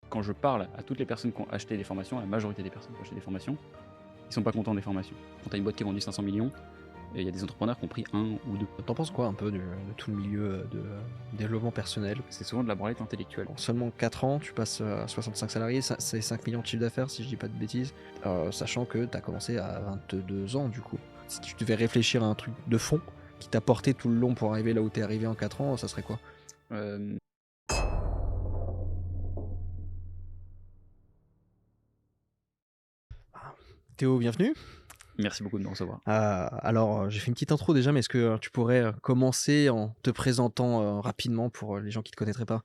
quand je parle à toutes les personnes qui ont acheté des formations, la majorité des personnes qui ont acheté des formations, ils sont pas contents des formations. Quand tu as une boîte qui a vendu 500 millions, il y a des entrepreneurs qui ont pris 1 ou 2. T'en penses quoi un peu de tout le milieu de développement personnel? C'est souvent de la branlette intellectuelle. En seulement 4 ans, tu passes à 65 salariés, c'est 5 millions de chiffre d'affaires si je dis pas de bêtises, sachant que tu as commencé à 22 ans du coup. Si tu devais réfléchir à un truc de fond qui t'a porté tout le long pour arriver là où t'es arrivé en 4 ans, ça serait quoi? Théo, bienvenue. Merci beaucoup de me recevoir. Alors, j'ai fait une petite intro déjà, mais est-ce que tu pourrais commencer en te présentant rapidement pour les gens qui ne te connaîtraient pas?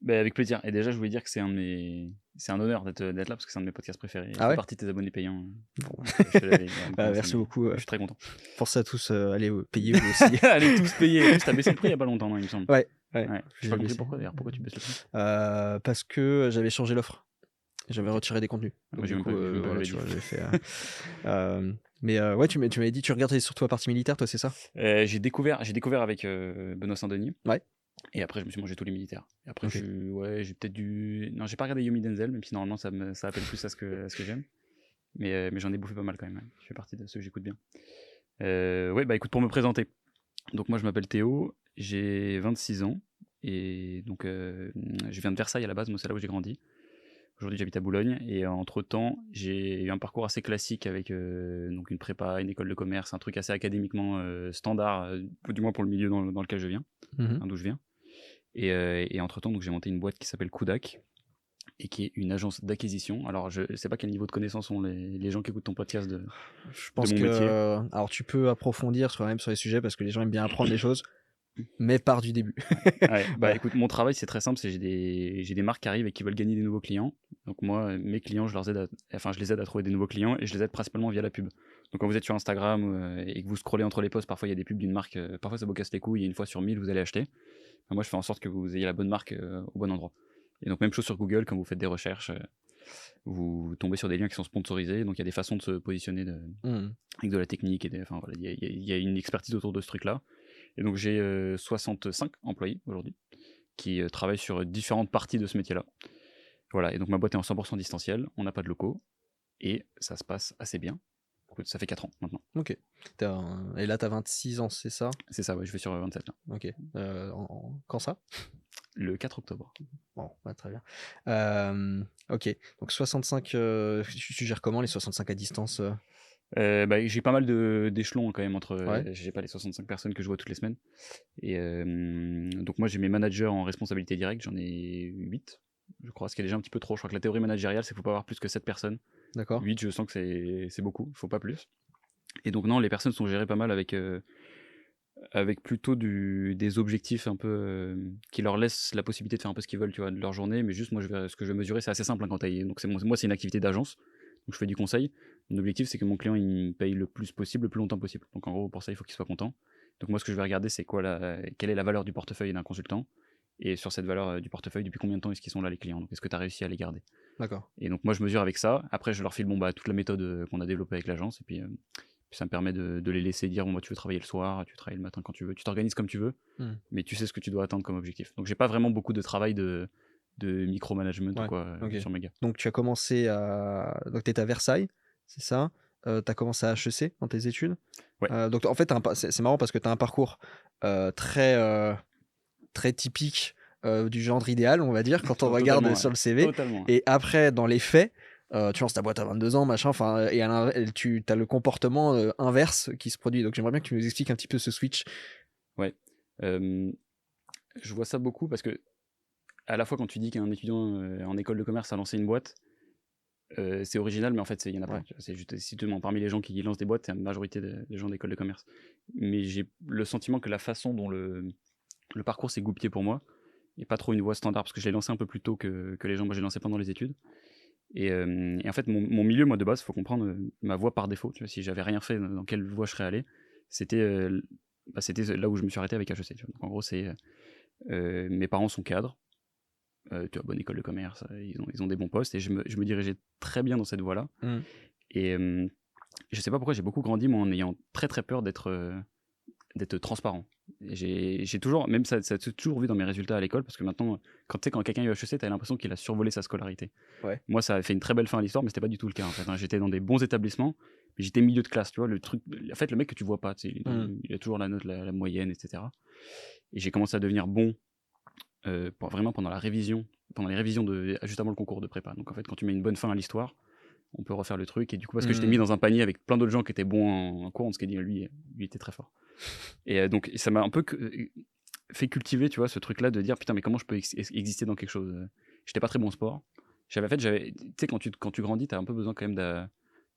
Avec plaisir. Et déjà, je voulais dire que c'est un honneur d'être là parce que c'est un de mes podcasts préférés. Ah Je fais ouais? partie de tes abonnés payants. Bon. Je te l'avais dit, donc, Merci beaucoup. Je suis très content. Pensez à tous aller payer vous aussi. Allez tous payer. En plus, t'as baissé le prix il y a pas longtemps, non, il me semble. Ouais. J'ai pas compris pourquoi d'ailleurs. Pourquoi tu baisses le prix? Parce que j'avais changé l'offre. J'avais retiré des contenus. Moi, Donc, j'ai du même coup, pas vu, voilà, j'avais tu vois, dit. j'avais fait. Mais ouais, tu m'avais dit, tu regardais surtout la partie militaire, toi, c'est ça? J'ai découvert avec Benoît Saint-Denis. Ouais. Et après, je me suis mangé tous les militaires. Et après, Ok. j'ai peut-être dû. Non, j'ai pas regardé Yomi Denzel, même si normalement ça appelle plus à ce que j'aime. Mais j'en ai bouffé pas mal quand même. Ouais. Je fais partie de ceux que j'écoute bien. Ouais, bah écoute, pour me présenter. Donc, moi, je m'appelle Théo, j'ai 26 ans. Et donc, je viens de Versailles à la base, moi, c'est là où j'ai grandi. Aujourd'hui, j'habite à Boulogne. Et entre-temps, j'ai eu un parcours assez classique avec donc une prépa, une école de commerce, un truc assez académiquement standard, du moins pour le milieu dans lequel je viens, d'où je viens. Et entre-temps, donc, j'ai monté une boîte qui s'appelle Kudak et qui est une agence d'acquisition. Alors, je sais pas quel niveau de connaissance ont les gens qui écoutent ton podcast Je pense mon que. métier. Alors, tu peux approfondir sur les sujets parce que les gens aiment bien apprendre des choses, mais part du début. Ouais, bah écoute, mon travail c'est très simple, c'est j'ai des marques qui arrivent et qui veulent gagner des nouveaux clients. Donc moi, mes clients, je les aide à trouver des nouveaux clients et je les aide principalement via la pub. Donc quand vous êtes sur Instagram et que vous scrollez entre les posts, parfois il y a des pubs d'une marque, parfois ça vous casse les couilles et une fois sur 1000 vous allez acheter. Moi je fais en sorte que vous ayez la bonne marque au bon endroit. Et donc même chose sur Google, quand vous faites des recherches, vous tombez sur des liens qui sont sponsorisés, donc il y a des façons de se positionner avec de la technique, enfin voilà, il y a une expertise autour de ce truc-là. Et donc j'ai 65 employés aujourd'hui qui travaillent sur différentes parties de ce métier-là. Voilà, et donc ma boîte est en 100% distanciel, on n'a pas de locaux, et ça se passe assez bien. Écoute, ça fait 4 ans maintenant. Ok. Et là, t'as 26 ans, c'est ça? C'est ça, ouais, je vais sur 27 là. Ok. Quand ça? Le 4 octobre. Bon, bah, très bien. Ok. Donc 65, tu gères comment les 65 à distance? J'ai pas mal d'échelons quand même entre. Ouais. J'ai pas les 65 personnes que je vois toutes les semaines. Et donc moi j'ai mes managers en responsabilité directe, j'en ai 8, je crois, ce qui est déjà un petit peu trop. Je crois que la théorie managériale, c'est qu'il faut pas avoir plus que 7 personnes. D'accord. 8, je sens que c'est beaucoup, il faut pas plus. Et donc non, les personnes sont gérées pas mal avec plutôt des objectifs un peu qui leur laissent la possibilité de faire un peu ce qu'ils veulent, tu vois, de leur journée. Mais juste moi, ce que je vais mesurer, c'est assez simple quand donc moi, c'est une activité d'agence, donc je fais du conseil. Mon objectif, c'est que mon client il me paye le plus possible, le plus longtemps possible. Donc en gros, pour ça, il faut qu'il soit content. Donc moi, ce que je vais regarder, c'est quelle est la valeur du portefeuille d'un consultant, et sur cette valeur du portefeuille, depuis combien de temps est-ce qu'ils sont là les clients, donc est-ce que tu as réussi à les garder. D'accord. Et donc moi, je mesure avec ça. Après, je leur file toute la méthode qu'on a développée avec l'agence, et puis ça me permet de les laisser dire tu veux travailler le soir, tu travailles le matin quand tu veux, tu t'organises comme tu veux, mais tu sais ce que tu dois atteindre comme objectif. Donc j'ai pas vraiment beaucoup de travail de micromanagement ou quoi sur mes gars. Donc tu as commencé donc tu étais à Versailles, c'est ça? Tu as commencé à HEC dans tes études? Ouais. Donc en fait, c'est marrant parce que tu as un parcours très, très typique du genre idéal, on va dire, quand on regarde sur le CV. Totalement. Et après, dans les faits, tu lances ta boîte à 22 ans, machin, et tu as le comportement inverse qui se produit. Donc j'aimerais bien que tu nous expliques un petit peu ce switch. Ouais. Je vois ça beaucoup parce que à la fois quand tu dis qu'un étudiant en école de commerce a lancé une boîte, c'est original, mais en fait il y en a pas. C'est juste, si tu parmi les gens qui lancent des boîtes, c'est la majorité des gens d'école de commerce. Mais j'ai le sentiment que la façon dont le parcours s'est goupillé pour moi n'est pas trop une voie standard, parce que je l'ai lancé un peu plus tôt que les gens. Moi, j'ai lancé pendant les études. Et en fait, mon milieu, moi, de base, il faut comprendre, ma voie par défaut, tu vois, si j'avais rien fait, dans quelle voie je serais allé, c'était là où je me suis arrêté avec HEC. Tu vois. Donc, en gros, c'est mes parents sont cadres, tu vois, bonne école de commerce, ils ont des bons postes, et je me dirigeais très bien dans cette voie-là. Et je sais pas pourquoi j'ai beaucoup grandi, moi, en ayant très très peur d'être transparent. Et j'ai toujours, même ça s'est toujours vu dans mes résultats à l'école, parce que maintenant, quand quelqu'un a eu HEC, t'as l'impression qu'il a survolé sa scolarité. Ouais. Moi, ça a fait une très belle fin à l'histoire, mais c'était pas du tout le cas en fait. J'étais dans des bons établissements, mais j'étais milieu de classe, tu vois, le truc. En fait, le mec que tu vois pas, tu sais, il a toujours la note, la moyenne, etc. Et j'ai commencé à devenir bon vraiment pendant les révisions juste avant le concours de prépa. Donc en fait, quand tu mets une bonne fin à l'histoire, on peut refaire le truc. Et du coup, parce que j'étais mis dans un panier avec plein d'autres gens qui étaient bons en cours, on s'est dit, lui était très fort. Et donc, ça m'a un peu fait cultiver, tu vois, ce truc-là de dire, putain, mais comment je peux exister dans quelque chose. J'étais pas très bon en sport. Tu sais, quand tu grandis, t'as un peu besoin quand même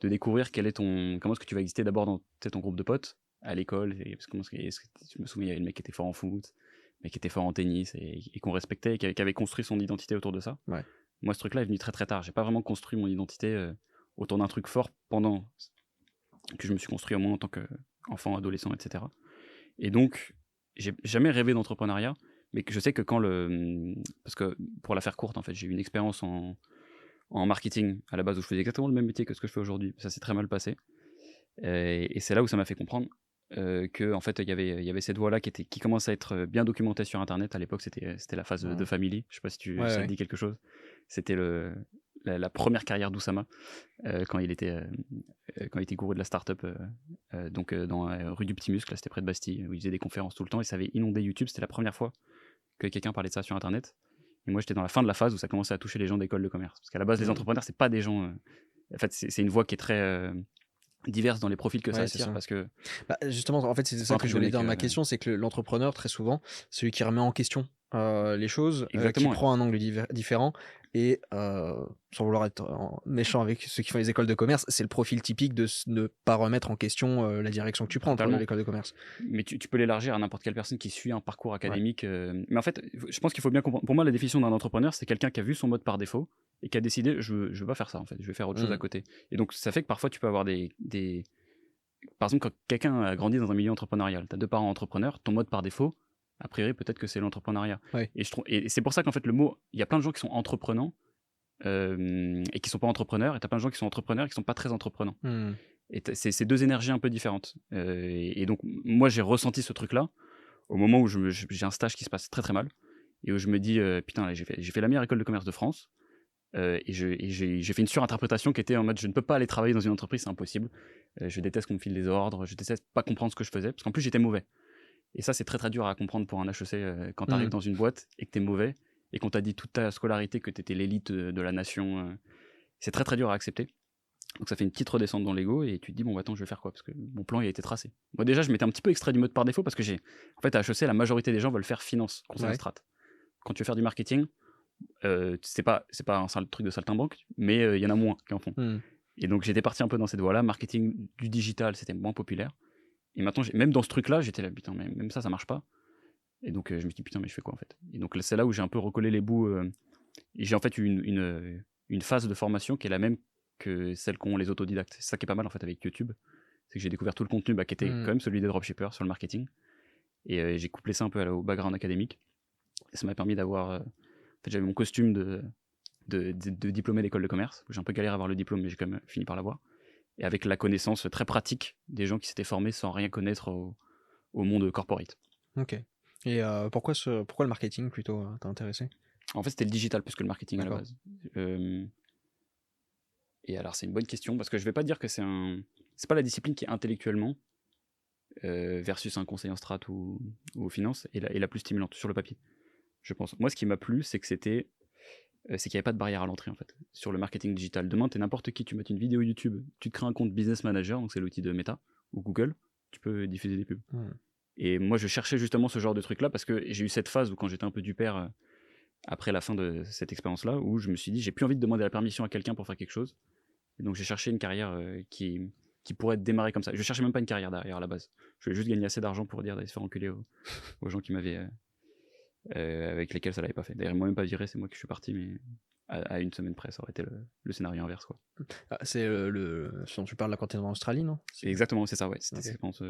de découvrir comment est-ce que tu vas exister d'abord dans ton groupe de potes, à l'école. Parce que je me souviens, il y avait le mec qui était fort en foot, le mec qui était fort en tennis, et qu'on respectait, et qui avait construit son identité autour de ça. Ouais. Moi, ce truc-là est venu très très tard. J'ai pas vraiment construit mon identité autour d'un truc fort pendant que je me suis construit au moins en tant qu'enfant, adolescent, etc. Et donc, j'ai jamais rêvé d'entrepreneuriat, mais que je sais que parce que pour la faire courte, en fait, j'ai eu une expérience en marketing à la base où je faisais exactement le même métier que ce que je fais aujourd'hui. Ça s'est très mal passé. Et c'est là où ça m'a fait comprendre que en fait, il y avait cette voie-là qui commence à être bien documentée sur Internet. À l'époque, c'était la phase de Family. Je sais pas si ça te dit quelque chose. C'était la première carrière d'Oussama quand il était gourou de la start-up donc dans rue du Petit Muscle, là, c'était près de Bastille, où il faisait des conférences tout le temps et ça avait inondé YouTube. C'était la première fois que quelqu'un parlait de ça sur Internet. Et moi, j'étais dans la fin de la phase où ça commençait à toucher les gens d'école de commerce. Parce qu'à la base, les entrepreneurs, c'est pas des gens. En fait, c'est une voie qui est très diverse dans les profils que ça attire. Parce que justement, en fait, c'est ça que je voulais dire dans ma question, c'est que l'entrepreneur, très souvent, c'est celui qui remet en question les choses, qui prend un angle différent. Et sans vouloir être méchant avec ceux qui font les écoles de commerce, c'est le profil typique de ne pas remettre en question la direction que tu prends dans l'école de commerce. Mais tu peux l'élargir à n'importe quelle personne qui suit un parcours académique. Mais en fait, je pense qu'il faut bien comprendre. Pour moi, la définition d'un entrepreneur, c'est quelqu'un qui a vu son mode par défaut et qui a décidé, je veux pas faire ça en fait, je vais faire autre chose à côté. Et donc, ça fait que parfois, tu peux avoir par exemple, quand quelqu'un a grandi dans un milieu entrepreneurial, tu as 2 parents entrepreneurs, ton mode par défaut, a priori, peut-être que c'est l'entrepreneuriat. Ouais. Et c'est pour ça qu'en fait, le mot, il y a plein de gens qui sont entreprenants et qui sont pas entrepreneurs, et tu as plein de gens qui sont entrepreneurs et qui sont pas très entreprenants. Et c'est 2 énergies un peu différentes. Et donc, moi, j'ai ressenti ce truc-là au moment où j'ai un stage qui se passe très très mal et où je me dis, putain, là, j'ai fait la meilleure école de commerce de France. Et j'ai fait une surinterprétation qui était en mode je ne peux pas aller travailler dans une entreprise, c'est impossible. Je déteste qu'on me file des ordres, je déteste pas comprendre ce que je faisais, parce qu'en plus j'étais mauvais. Et ça, c'est très très dur à comprendre pour un HEC quand tu arrives dans une boîte et que tu es mauvais et qu'on t'a dit toute ta scolarité que tu étais l'élite de la nation. C'est très très dur à accepter. Donc ça fait une petite redescente dans l'ego et tu te dis bon, attends, je vais faire quoi? Parce que mon plan il a été tracé. Moi déjà, je m'étais un petit peu extrait du mode par défaut parce que en fait, à HEC, la majorité des gens veulent faire finance, conseil strat. Quand tu veux faire du marketing, c'est pas un truc de saltimbanque, mais il y en a moins qui en font. Et donc j'étais parti un peu dans cette voie-là. Marketing du digital, c'était moins populaire. Et maintenant, même dans ce truc-là, j'étais là, putain, mais même ça marche pas. Et donc je me suis dit, putain, mais je fais quoi en fait? Et donc c'est là où j'ai un peu recollé les bouts. Et j'ai en fait eu une phase de formation qui est la même que celle qu'ont les autodidactes. C'est ça qui est pas mal en fait avec YouTube. C'est que j'ai découvert tout le contenu qui était quand même celui des dropshippers sur le marketing. Et j'ai couplé ça un peu au background académique. Et ça m'a permis d'avoir... En fait, j'avais mon costume de diplômé d'école de commerce. J'ai un peu galéré à avoir le diplôme, mais j'ai quand même fini par l'avoir. Et avec la connaissance très pratique des gens qui s'étaient formés sans rien connaître au monde corporate. Ok. Et pourquoi le marketing plutôt t'a intéressé? En fait, c'était le digital plus que le marketing à la base. Et alors, c'est une bonne question parce que je vais pas dire que c'est pas la discipline qui est intellectuellement versus un conseiller en strat ou aux finances est la plus stimulante sur le papier. Je pense. Moi, ce qui m'a plu, c'est qu'il n'y avait pas de barrière à l'entrée en fait sur le marketing digital. Demain, t'es n'importe qui, tu mets une vidéo YouTube, tu te crées un compte Business Manager, donc c'est l'outil de Meta ou Google, tu peux diffuser des pubs. Et moi, je cherchais justement ce genre de truc-là parce que j'ai eu cette phase où quand j'étais un peu du père après la fin de cette expérience-là, où je me suis dit, j'ai plus envie de demander la permission à quelqu'un pour faire quelque chose. Et donc j'ai cherché une carrière qui pourrait démarrer comme ça. Je cherchais même pas une carrière derrière à la base. Je voulais juste gagner assez d'argent pour dire d'aller se faire enculer aux gens qui m'avaient avec lesquels ça l'avait pas fait. D'ailleurs, ils m'ont même pas viré, c'est moi qui suis parti, mais à une semaine près, ça aurait été le scénario inverse, quoi. Ah, c'est ce dont tu parles là quand t'es en Australie, non? Exactement, c'est ça, ouais. C'était cette expérience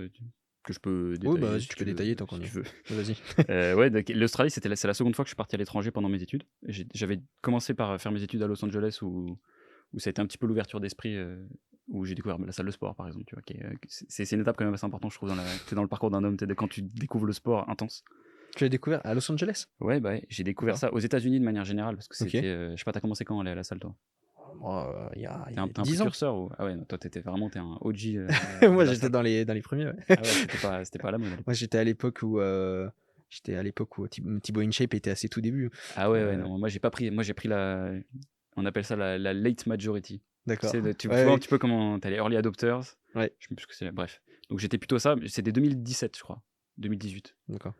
que je peux détailler. Oui, bah vas-y, tu peux détailler tant qu'on y veux. Vas-y. Ouais, l'Australie, c'est la seconde fois que je suis parti à l'étranger pendant mes études. J'avais commencé par faire mes études à Los Angeles où ça a été un petit peu l'ouverture d'esprit où j'ai découvert la salle de sport, par exemple. Tu vois, c'est une étape quand même assez importante, je trouve, dans le parcours d'un homme, quand tu découvres le sport intense. Tu l'as découvert à Los Angeles? Ouais, j'ai découvert ça aux États-Unis de manière générale, parce que Ok. c'était. Je sais pas, t'as commencé quand à aller à la salle, toi? Moi, il y a T'es un 10 ans. précurseur ou... Ah ouais, non, toi, t'es un OG. Moi, de la j'étais salle. dans les premiers. Ouais. Ah ouais, c'était pas à la mode à l'époque. Moi, j'étais à l'époque où Thibaut InShape était à ses tout débuts. Ah ouais, Euh, non, moi j'ai pas pris. Moi j'ai pris la. On appelle ça la late majority. D'accord. Tu Ouais, vois un oui. petit peu comment t'as les early adopters. Ouais. Je sais plus ce que c'est. Bref. Donc j'étais plutôt ça. C'était 2017, je crois. 2018. D'accord.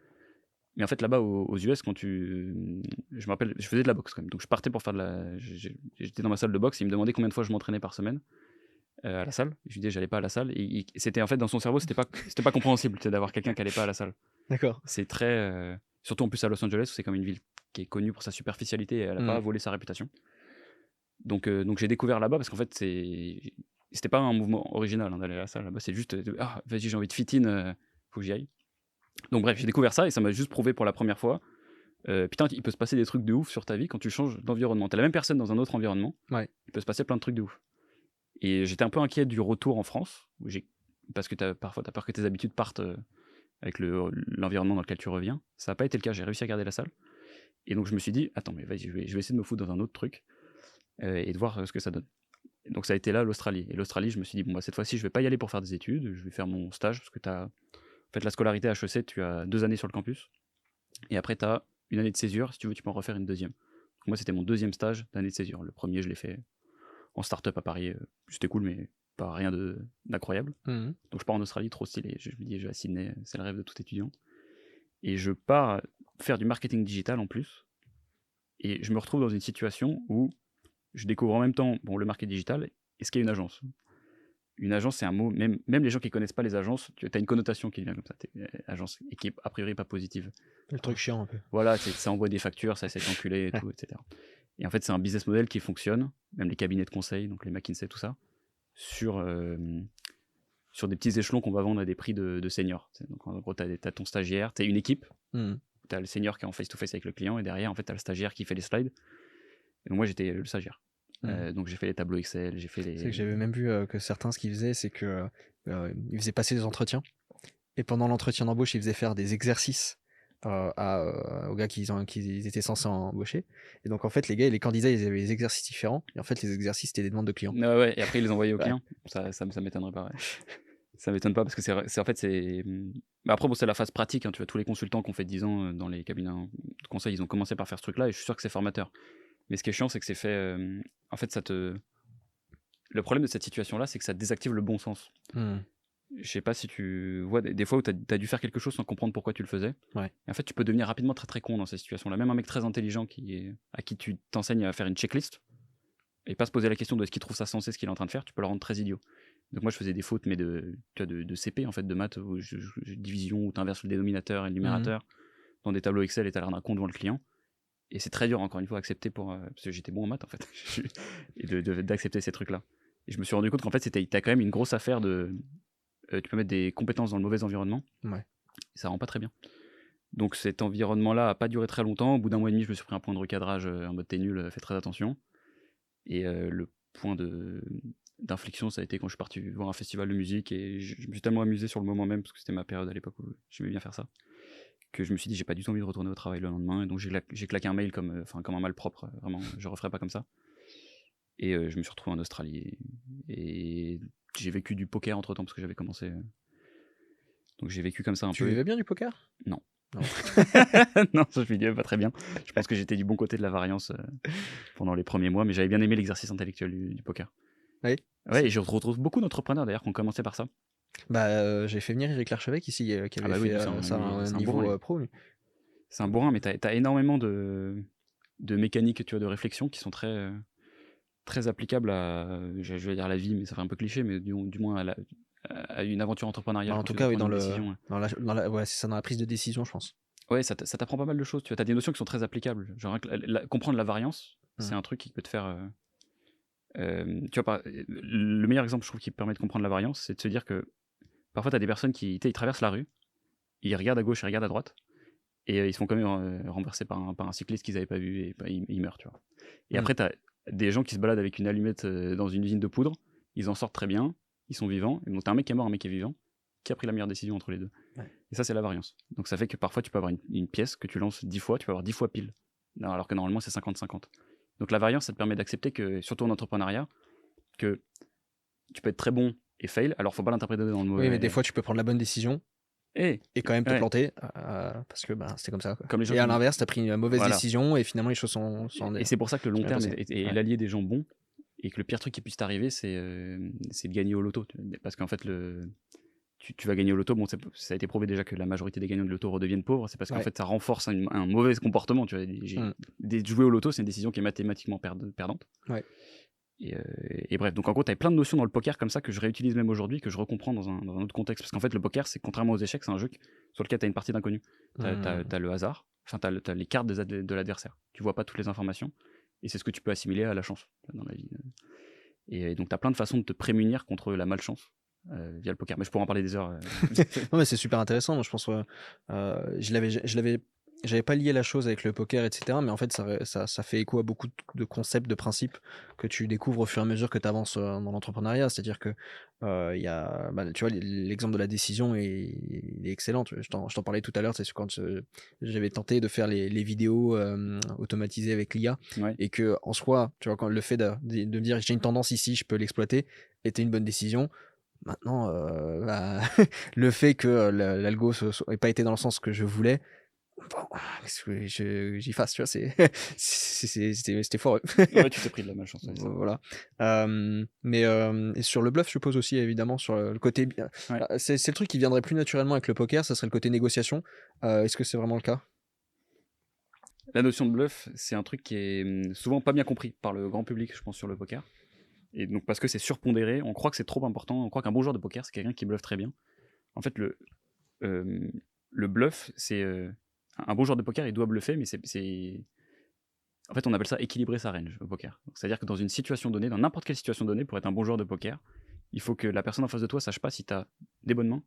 Mais en fait, là-bas, aux US, quand tu. Je me rappelle, je faisais de la boxe quand même. Donc je partais pour faire de la. J'étais dans ma salle de boxe et il me demandait combien de fois je m'entraînais par semaine à la salle. Je lui disais, j'allais pas à la salle. Et c'était en fait, dans son cerveau, c'était pas compréhensible d'avoir quelqu'un qui allait pas à la salle. D'accord. C'est très. Surtout en plus à Los Angeles, où c'est comme une ville qui est connue pour sa superficialité et elle a pas volé sa réputation. Donc j'ai découvert là-bas parce qu'en fait, c'était pas un mouvement original d'aller à la salle. Là-bas, c'est juste, vas-y, j'ai envie de fit in, faut que j'y aille. Donc bref, j'ai découvert ça et ça m'a juste prouvé pour la première fois. Putain, il peut se passer des trucs de ouf sur ta vie quand tu changes d'environnement. T'es la même personne dans un autre environnement. Ouais. Il peut se passer plein de trucs de ouf. Et j'étais un peu inquiet du retour en France, parce que parfois t'as peur que tes habitudes partent avec l'environnement dans lequel tu reviens. Ça n'a pas été le cas, j'ai réussi à garder la salle. Et donc je me suis dit, attends, mais vas-y, je vais essayer de me foutre dans un autre truc et de voir ce que ça donne. Et donc ça a été là l'Australie. Et l'Australie, je me suis dit, bon, bah, cette fois-ci, je vais pas y aller pour faire des études, je vais faire mon stage, parce que en fait, la scolarité à HEC, tu as 2 années sur le campus. Et après, tu as 1 année de césure. Si tu veux, tu peux en refaire une deuxième. Donc moi, c'était mon 2e stage d'année de césure. Le premier, je l'ai fait en start-up à Paris. C'était cool, mais pas rien d'incroyable. Donc je pars en Australie, trop stylé. Je me dis, je vais à Sydney, c'est le rêve de tout étudiant. Et je pars faire du marketing digital en plus. Et je me retrouve dans une situation où je découvre en même temps le marketing digital et ce qu'est une agence. Une agence, c'est un mot, même les gens qui connaissent pas les agences, tu as une connotation qui vient comme ça, agence, et qui est a priori pas positive. Le truc chiant un peu. Voilà, ça envoie des factures, ça essaie d'enculer et tout, etc. Et en fait, c'est un business model qui fonctionne, même les cabinets de conseil, donc les McKinsey, tout ça, sur des petits échelons qu'on va vendre à des prix de seniors. Donc en gros, tu as ton stagiaire, tu as une équipe, tu as le senior qui est en face-to-face avec le client, et derrière, en fait, tu as le stagiagiaire qui fait les slides. Et donc moi, j'étais le stagiaire. Donc j'ai fait les tableaux Excel, j'ai fait les... C'est que j'avais même vu que certains, ce qu'ils faisaient, c'est que ils faisaient passer des entretiens. Et pendant l'entretien d'embauche, ils faisaient faire des exercices aux gars qu'ils étaient censés embaucher. Et donc, en fait, les candidats, ils avaient des exercices différents. Et en fait, les exercices, c'était des demandes de clients. Ouais, et après, ils les envoyaient aux Ouais. clients. Ça m'étonnerait pas. Ouais. Ça m'étonne pas parce que c'est en fait, c'est. Bah après, bon, c'est la phase pratique. Hein, tu vois, tous les consultants qui ont fait 10 ans dans les cabinets de conseil, ils ont commencé par faire ce truc-là et je suis sûr que c'est formateur. Mais ce qui est chiant, c'est que c'est fait. En fait, le problème de cette situation-là, c'est que ça désactive le bon sens. Je sais pas si tu vois des fois où tu as dû faire quelque chose sans comprendre pourquoi tu le faisais. Ouais. Et en fait, tu peux devenir rapidement très très con dans ces situations-là. Même un mec très intelligent à qui tu t'enseignes à faire une checklist et pas se poser la question de est-ce qu'il trouve ça sensé ce qu'il est en train de faire, tu peux le rendre très idiot. Donc moi, je faisais des fautes, mais de CP, en fait, de maths, où division, où tu inverses le dénominateur et le numérateur dans des tableaux Excel et tu as l'air d'un con devant le client. Et c'est très dur, encore une fois, à accepter parce que j'étais bon en maths, en fait, et d'accepter ces trucs-là. Et je me suis rendu compte qu'en fait, t'as quand même une grosse affaire tu peux mettre des compétences dans le mauvais environnement, ouais. Et ça rend pas très bien. Donc cet environnement-là a pas duré très longtemps. Au bout d'1 mois et demi, je me suis pris un point de recadrage en mode t'es nul, fais très attention. Et le point d'inflexion, ça a été quand je suis parti voir un festival de musique et je me suis tellement amusé sur le moment même, parce que c'était ma période à l'époque où j'aimais bien faire ça, que je me suis dit j'ai pas du tout envie de retourner au travail le lendemain. Et donc j'ai claqué un mail comme un malpropre, vraiment, je referai pas comme ça. Et je me suis retrouvé en Australie et j'ai vécu du poker entre temps parce que j'avais commencé. Donc j'ai vécu comme ça un peu. Tu vivais bien du poker ? Non. Non, ça je vivais pas très bien. Je pense que j'étais du bon côté de la variance pendant les premiers mois, mais j'avais bien aimé l'exercice intellectuel du poker. Oui. Ouais, et je retrouve beaucoup d'entrepreneurs d'ailleurs qui ont commencé par ça. Bah, j'ai fait venir Eric Larchevêque ici, qui avait fait ça à un niveau pro. Lui. C'est un bourrin, mais t'as énormément de mécaniques, tu vois, de réflexion qui sont très, très applicables à, je vais dire la vie, mais ça fait un peu cliché, mais du moins à une aventure entrepreneuriale. Bah, en tout cas, oui, dans c'est ça, dans la prise de décision, je pense. Ouais, ça t'apprend pas mal de choses. Tu vois, t'as des notions qui sont très applicables. Genre, comprendre la variance, c'est un truc qui peut te faire. Tu vois, le meilleur exemple, je trouve, qui permet de comprendre la variance, c'est de se dire que parfois, t'as des personnes qui traversent la rue, ils regardent à gauche, ils regardent à droite, et ils se font quand même renverser par un cycliste qu'ils n'avaient pas vu, et ils meurent, tu vois. Et après, t'as des gens qui se baladent avec une allumette dans une usine de poudre, ils en sortent très bien, ils sont vivants, et donc t'as un mec qui est mort, un mec qui est vivant, qui a pris la meilleure décision entre les deux. Ouais. Et ça, c'est la variance. Donc ça fait que parfois, tu peux avoir une pièce que tu lances 10 fois, tu peux avoir 10 fois pile, alors que normalement, c'est 50-50. Donc la variance, ça te permet d'accepter que, surtout en entrepreneuriat, que tu peux être très bon et fail, alors faut pas l'interpréter dans le mauvais. Oui, mais des fois, tu peux prendre la bonne décision Et quand même te ouais, planter parce que c'était comme ça. Quoi. comme les gens Et à qui... l'inverse, t'as pris une mauvaise Voilà. décision et finalement, les choses sont Et c'est pour ça que le long sont terme imposées. est Ouais. l'allié des gens bons, et que le pire truc qui puisse t'arriver, c'est de gagner au loto. Parce qu'en fait, tu vas gagner au loto. Bon, ça a été prouvé déjà que la majorité des gagnants de loto redeviennent pauvres. C'est parce qu'en Ouais. fait, ça renforce un mauvais comportement. Tu vois, jouer au loto, c'est une décision qui est mathématiquement perdante. Ouais. Et bref, donc en gros, tu as plein de notions dans le poker comme ça que je réutilise même aujourd'hui, que je recomprends dans un autre contexte. Parce qu'en fait, le poker, c'est contrairement aux échecs, c'est un jeu sur lequel tu as une partie d'inconnu. Tu as le hasard, enfin, tu as les cartes de l'adversaire. Tu vois pas toutes les informations. Et c'est ce que tu peux assimiler à la chance dans la vie. Et donc, tu as plein de façons de te prémunir contre la malchance via le poker. Mais je pourrais en parler des heures. Non, mais c'est super intéressant. Moi, je pense j'avais pas lié la chose avec le poker, etc. Mais en fait, ça fait écho à beaucoup de concepts, de principes que tu découvres au fur et à mesure que tu avances dans l'entrepreneuriat. C'est-à-dire que il y a, tu vois, l'exemple de la décision il est excellent. Je t'en parlais tout à l'heure, c'est quand j'avais tenté de faire les vidéos automatisées avec l'IA, Ouais. et que en soi, tu vois, quand le fait de me dire j'ai une tendance ici, je peux l'exploiter, était une bonne décision. Maintenant, le fait que l'algo n'ait pas été dans le sens que je voulais, bon, qu'est-ce que j'y fasse, tu vois, c'était foireux. Ouais, tu t'es pris de la malchance. Ouais, ça. Voilà. Et sur le bluff, je suppose aussi, évidemment, sur le côté. Ouais. C'est le truc qui viendrait plus naturellement avec le poker, ça serait le côté négociation. Est-ce que c'est vraiment le cas? La notion de bluff, c'est un truc qui est souvent pas bien compris par le grand public, je pense, sur le poker. Et donc, parce que c'est surpondéré, on croit que c'est trop important, on croit qu'un bon joueur de poker, c'est quelqu'un qui bluffe très bien. En fait, le bluff, c'est. Un bon joueur de poker, il doit bluffer, mais c'est. En fait, on appelle ça équilibrer sa range au poker. C'est-à-dire que dans une situation donnée, dans n'importe quelle situation donnée, pour être un bon joueur de poker, il faut que la personne en face de toi sache pas si tu as des bonnes mains,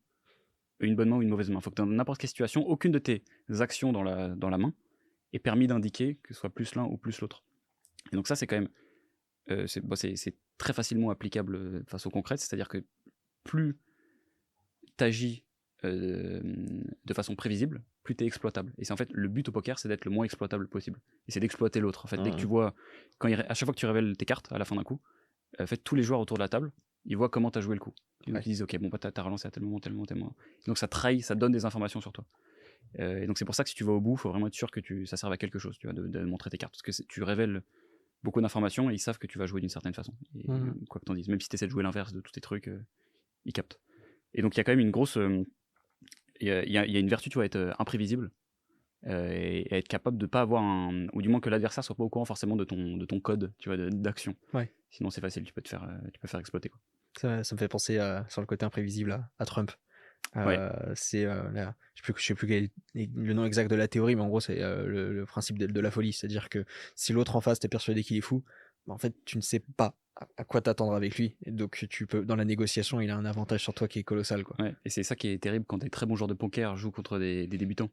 une bonne main ou une mauvaise main. Il faut que dans n'importe quelle situation, aucune de tes actions dans la main est permis d'indiquer que ce soit plus l'un ou plus l'autre. Et donc ça, c'est quand même... c'est très facilement applicable de façon concrète, c'est-à-dire que plus tu agis de façon prévisible, plus tu es exploitable. Et c'est en fait le but au poker, c'est d'être le moins exploitable possible. Et c'est d'exploiter l'autre. En fait, dès que tu vois, à chaque fois que tu révèles tes cartes à la fin d'un coup, en fait, tous les joueurs autour de la table, ils voient comment tu as joué le coup. Et donc ils disent, ok, bon, bah, t'as relancé à tel moment, tel moment, tel moment. Et donc ça trahit, ça donne des informations sur toi. Et donc c'est pour ça que si tu vas au bout, il faut vraiment être sûr que ça serve à quelque chose, tu vois, de montrer tes cartes. Parce que tu révèles beaucoup d'informations et ils savent que tu vas jouer d'une certaine façon. Et, quoi que t'en dises, même si tu essaies de jouer l'inverse de tous tes trucs, ils captent. Et donc il y a quand même une grosse... Il y a une vertu, tu vois, à être imprévisible et à être capable de pas avoir ou du moins que l'adversaire soit pas au courant forcément de ton code, tu vois, d'action. Ouais. Sinon c'est facile, tu peux faire exploiter, quoi. Ça me fait penser sur le côté imprévisible à Trump. Ouais. C'est je sais plus quel est le nom exact de la théorie, mais en gros c'est le principe de la folie, c'est-à-dire que si l'autre en face t'es persuadé qu'il est fou, en fait tu ne sais pas à quoi t'attendre avec lui, et donc tu peux, dans la négociation, il a un avantage sur toi qui est colossal, quoi. Ouais. Et c'est ça qui est terrible quand des très bons joueurs de poker jouent contre des débutants.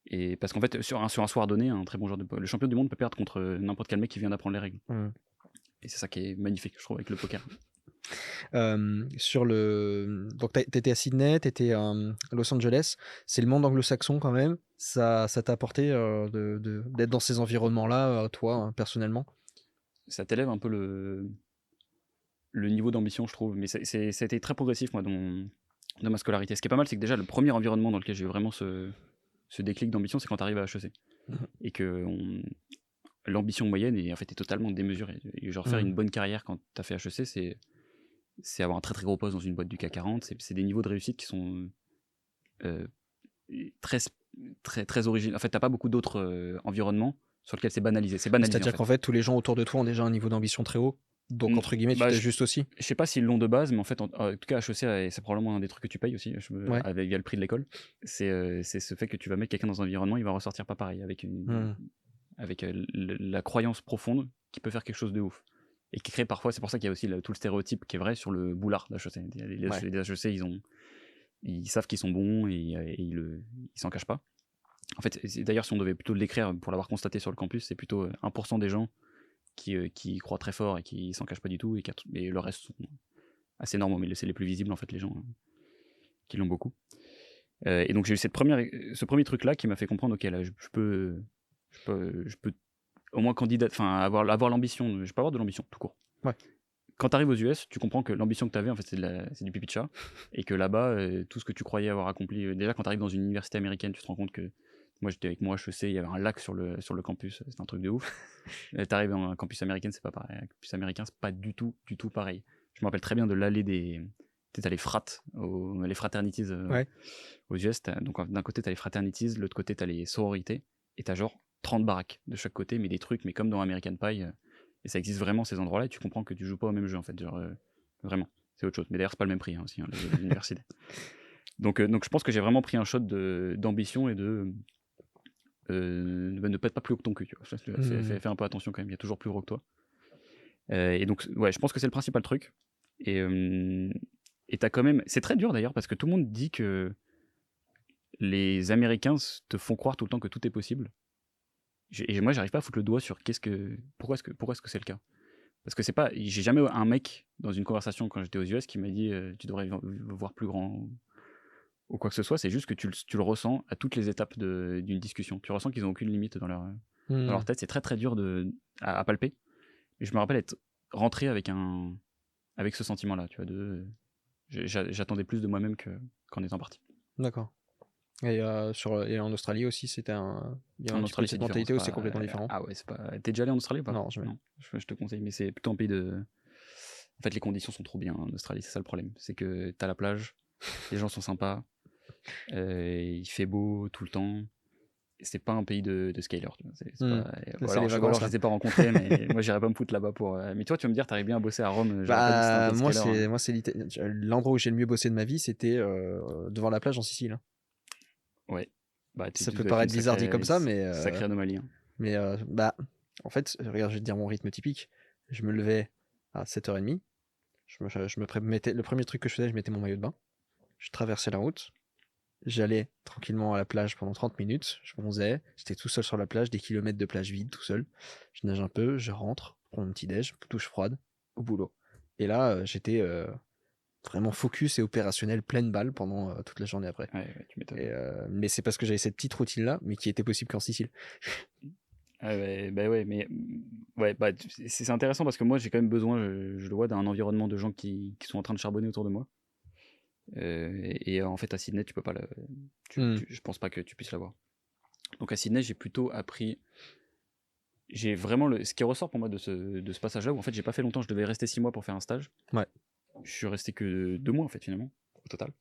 Et parce qu'en fait sur un soir donné, un très bon joueur le champion du monde peut perdre contre n'importe quel mec qui vient d'apprendre les règles. Et c'est ça qui est magnifique, je trouve, avec le poker. Donc t'étais à Sydney, t'étais à Los Angeles, c'est le monde anglo-saxon quand même. Ça t'a apporté d'être dans ces environnements-là, toi, personnellement? Ça t'élève un peu le niveau d'ambition, je trouve. Mais ça a été très progressif, moi, dans ma scolarité. Ce qui est pas mal, c'est que déjà, le premier environnement dans lequel j'ai eu vraiment ce déclic d'ambition, c'est quand tu arrives à HEC. Et que l'ambition moyenne est totalement démesurée. Et genre, faire une bonne carrière quand tu as fait HEC, c'est avoir un très très gros poste dans une boîte du CAC 40. C'est des niveaux de réussite qui sont très, très, très originaux. En fait, t'as pas beaucoup d'autres environnements sur lesquels c'est banalisé. C'est-à-dire qu'en fait, tous les gens autour de toi ont déjà un niveau d'ambition très haut. Donc, entre guillemets, tu t'ajustes aussi. Je sais pas s'ils l'ont de base, mais en fait, en tout cas, HEC, c'est probablement un des trucs que tu payes aussi, via le prix de l'école. C'est ce fait que tu vas mettre quelqu'un dans un environnement, il va ressortir pas pareil, avec la croyance profonde qui peut faire quelque chose de ouf. Et qui crée parfois, c'est pour ça qu'il y a aussi tout le stéréotype qui est vrai sur le boulard d'HEC. Les HEC, ils savent qu'ils sont bons et ils s'en cachent pas. En fait, d'ailleurs, si on devait plutôt l'écrire pour l'avoir constaté sur le campus, c'est plutôt 1% des gens qui y croient très fort et qui s'en cachent pas du tout, et le reste sont assez normaux, mais c'est les plus visibles en fait, les gens qui l'ont beaucoup. Et donc j'ai eu ce premier truc là qui m'a fait comprendre, ok, là je peux au moins avoir l'ambition, je peux avoir de l'ambition tout court. Ouais. Quand tu arrives aux US, tu comprends que l'ambition que tu avais, en fait, c'est du pipi de chat, et que là-bas, tout ce que tu croyais avoir accompli, déjà quand tu arrives dans une université américaine, tu te rends compte que moi j'étais avec mon HEC, il y avait un lac sur le campus, c'est un truc de ouf. Tu arrives dans un campus américain, c'est pas pareil. Un campus américain, c'est pas du tout pareil. Je me rappelle très bien de l'allée des. Tu sais, t'as les les fraternities aux US. Donc d'un côté, t'as les fraternities, de l'autre côté, t'as les sororités, et t'as genre 30 baraques de chaque côté, mais des trucs, mais comme dans American Pie. Et ça existe vraiment, ces endroits-là, et tu comprends que tu joues pas au même jeu, en fait. Genre, vraiment, c'est autre chose. Mais d'ailleurs, c'est pas le même prix aussi, les universités. Donc je pense que j'ai vraiment pris un shot d'ambition et de ne pas être pas plus haut que ton cul. Tu vois. Fais un peu attention quand même, il y a toujours plus gros que toi. Et donc, ouais, je pense que c'est le principal truc. Et t'as quand même. C'est très dur d'ailleurs, parce que tout le monde dit que les Américains te font croire tout le temps que tout est possible. Et moi, j'arrive pas à foutre le doigt sur pourquoi est-ce que c'est le cas. Parce que c'est pas. J'ai jamais eu un mec dans une conversation quand j'étais aux US qui m'a dit tu devrais voir plus grand ou quoi que ce soit. C'est juste que tu le ressens à toutes les étapes d'une discussion. Tu ressens qu'ils ont aucune limite dans leur tête. C'est très très dur à palper. Et je me rappelle être rentré avec ce sentiment-là, tu vois, j'attendais plus de moi-même qu'en étant parti. D'accord. Et en Australie aussi, il y a un petit peu cette mentalité où c'est complètement différent. Ah ouais, T'es déjà allé en Australie ou pas? Non, jamais. Non, je te conseille, mais c'est plutôt un pays En fait, les conditions sont trop bien en Australie, c'est ça le problème. C'est que t'as la plage, les gens sont sympas, il fait beau tout le temps. C'est pas un pays de scaler. Alors, je les ai pas rencontrés, mais moi j'irais pas me foutre là-bas pour. Mais toi, tu vas me dire, t'arrives bien à bosser à Rome. Moi, c'est l'endroit où j'ai le mieux bossé de ma vie, c'était devant la plage en Sicile. Ouais. Ça peut paraître bizarre dit comme ça, mais. Sacrée anomalie. Hein. Mais en fait, regarde, je vais te dire mon rythme typique. Je me levais à 7h30. Le premier truc que je faisais, je mettais mon maillot de bain. Je traversais la route. J'allais tranquillement à la plage pendant 30 minutes. Je bronzais. J'étais tout seul sur la plage, des kilomètres de plage vide, tout seul. Je nage un peu, je rentre, prends mon petit déj, douche froide, au boulot. Et là, j'étais vraiment focus et opérationnel, pleine balle pendant toute la journée après. Ouais, tu m'étonnes. Mais c'est parce que j'avais cette petite routine-là, mais qui était possible qu'en Sicile. C'est intéressant parce que moi j'ai quand même besoin, je le vois, d'un environnement de gens qui sont en train de charbonner autour de moi. Et en fait à Sydney tu peux pas je pense pas que tu puisses l'avoir. Donc à Sydney j'ai plutôt appris, j'ai vraiment ce qui ressort pour moi de ce passage-là où en fait j'ai pas fait longtemps, je devais rester 6 mois pour faire un stage. Ouais. Je suis resté que 2 mois en fait finalement au total.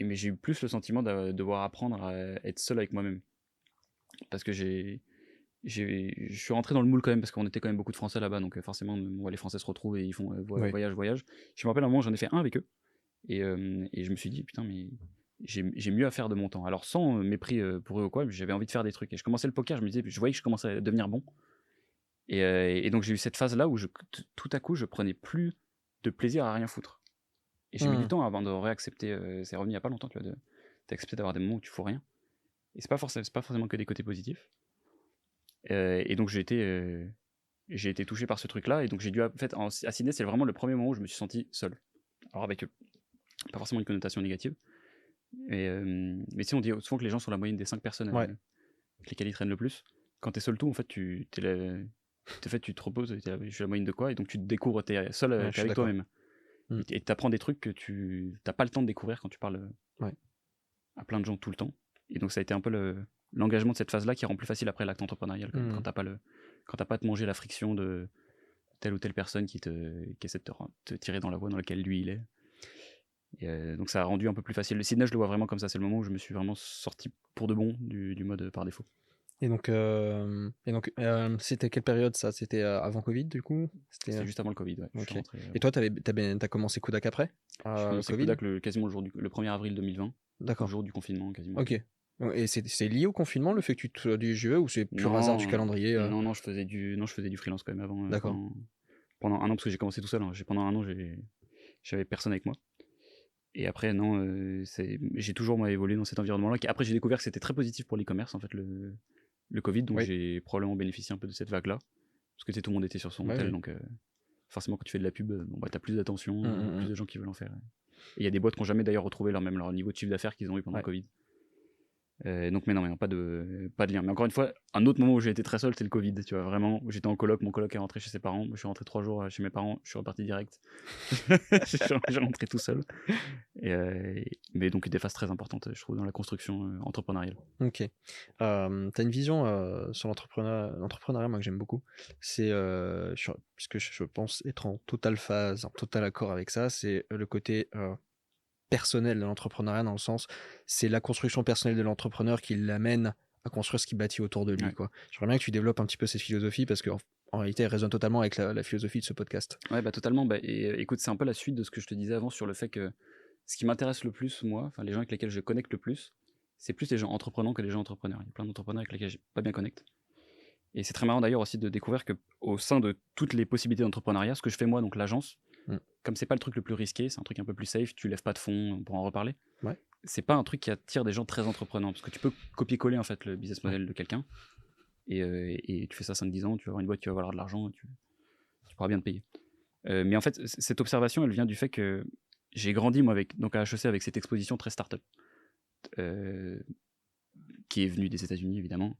Mais j'ai eu plus le sentiment de devoir apprendre à être seul avec moi-même. Parce que je suis rentré dans le moule quand même, parce qu'on était quand même beaucoup de Français là-bas, donc forcément les Français se retrouvent et ils font voyage. Je me rappelle à un moment j'en ai fait un avec eux, et je me suis dit putain mais j'ai mieux à faire de mon temps. Alors sans mépris pour eux ou quoi, j'avais envie de faire des trucs, et je commençais le poker, je voyais que je commençais à devenir bon, et donc j'ai eu cette phase là où tout à coup je prenais plus de plaisir à rien foutre, et j'ai mis du temps avant de réaccepter. C'est revenu il y a pas longtemps, tu vois, d'accepter d'avoir des moments où tu fous rien, et c'est pas forcément que des côtés positifs. Et donc j'ai été touché par ce truc-là, et donc j'ai dû, en fait, à Sydney, c'est vraiment le premier moment où je me suis senti seul. Alors avec pas forcément une connotation négative, mais si on dit souvent que les gens sont la moyenne des 5 personnes avec lesquelles ils traînent le plus. Quand t'es seul tout, en fait, tu te reposes, je suis la moyenne de quoi, et donc tu te découvres, t'es seul avec toi-même. Et t'apprends des trucs que tu t'as pas le temps de découvrir quand tu parles à plein de gens tout le temps. Et donc ça a été un peu l'engagement de cette phase-là qui rend plus facile après l'acte entrepreneurial, quand t'as pas à te manger la friction de telle ou telle personne qui essaie de te tirer dans la voie dans laquelle lui il est. Et donc ça a rendu un peu plus facile. Le Sydney, je le vois vraiment comme ça, c'est le moment où je me suis vraiment sorti pour de bon du mode par défaut. Et donc c'était quelle période ça? C'était avant Covid du coup? C'était juste avant le Covid, ouais. Okay. Et toi, t'as commencé Kudak après? J'ai commencé Kudak quasiment le 1er avril 2020. D'accord. Le jour du confinement quasiment. Ok. Et c'est lié au confinement, le fait que tu te sois du jeu, ou c'est pur hasard du calendrier? Non, je faisais du freelance quand même avant. D'accord. Pendant un an, parce que j'ai commencé tout seul. Pendant un an, j'avais personne avec moi. Et après, non, j'ai toujours évolué dans cet environnement-là. Après, j'ai découvert que c'était très positif pour l'e-commerce, en fait, le Covid. Donc, j'ai probablement bénéficié un peu de cette vague-là. parce que tout le monde était sur son Ouais, tel, ouais. donc forcément quand tu fais de la pub, bon, bah, t'as plus d'attention, Mm. plus de gens qui veulent en faire. Et il y a des boîtes qui n'ont jamais d'ailleurs retrouvé leur niveau de chiffre d'affaires qu'ils ont eu pendant Ouais. le Covid. Donc mais non, pas de lien. Mais encore une fois, un autre moment où j'ai été très seul, c'est le Covid, tu vois, vraiment, où j'étais en coloc, mon coloc est rentré chez ses parents, moi, je suis rentré 3 jours chez mes parents, je suis reparti direct. J'ai rentré tout seul. Mais donc des phases très importantes, je trouve, dans la construction entrepreneuriale. Ok. T'as une vision sur l'entrepreneuriat, moi que j'aime beaucoup. C'est, puisque je pense être en totale phase, en total accord avec ça, c'est le côté personnel de l'entrepreneuriat, dans le sens, c'est la construction personnelle de l'entrepreneur qui l'amène à construire ce qu'il bâtit autour de lui, Ouais. quoi. J'aimerais bien que tu développes un petit peu cette philosophie, parce qu'en en réalité, elle résonne totalement avec la philosophie de ce podcast. Ouais, bah totalement. Bah, écoute, c'est un peu la suite de ce que je te disais avant sur le fait que ce qui m'intéresse le plus, moi, enfin les gens avec lesquels je connecte le plus, c'est plus les gens entreprenants que les gens entrepreneurs. Il y a plein d'entrepreneurs avec lesquels j'ai pas bien connecte. Et c'est très marrant d'ailleurs aussi de découvrir que au sein de toutes les possibilités d'entrepreneuriat, ce que je fais moi, donc l'agence, Mm. comme c'est pas le truc le plus risqué, c'est un truc un peu plus safe, tu lèves pas de fonds pour en reparler. Ouais. C'est pas un truc qui attire des gens très entreprenants parce que tu peux copier-coller en fait le business model de quelqu'un et tu fais ça 5-10 ans, tu vas avoir une boîte qui va valoir de l'argent et tu pourras bien te payer. Mais en fait, cette observation, elle vient du fait que j'ai grandi moi donc à HEC avec cette exposition très start-up qui est venue des États-Unis évidemment,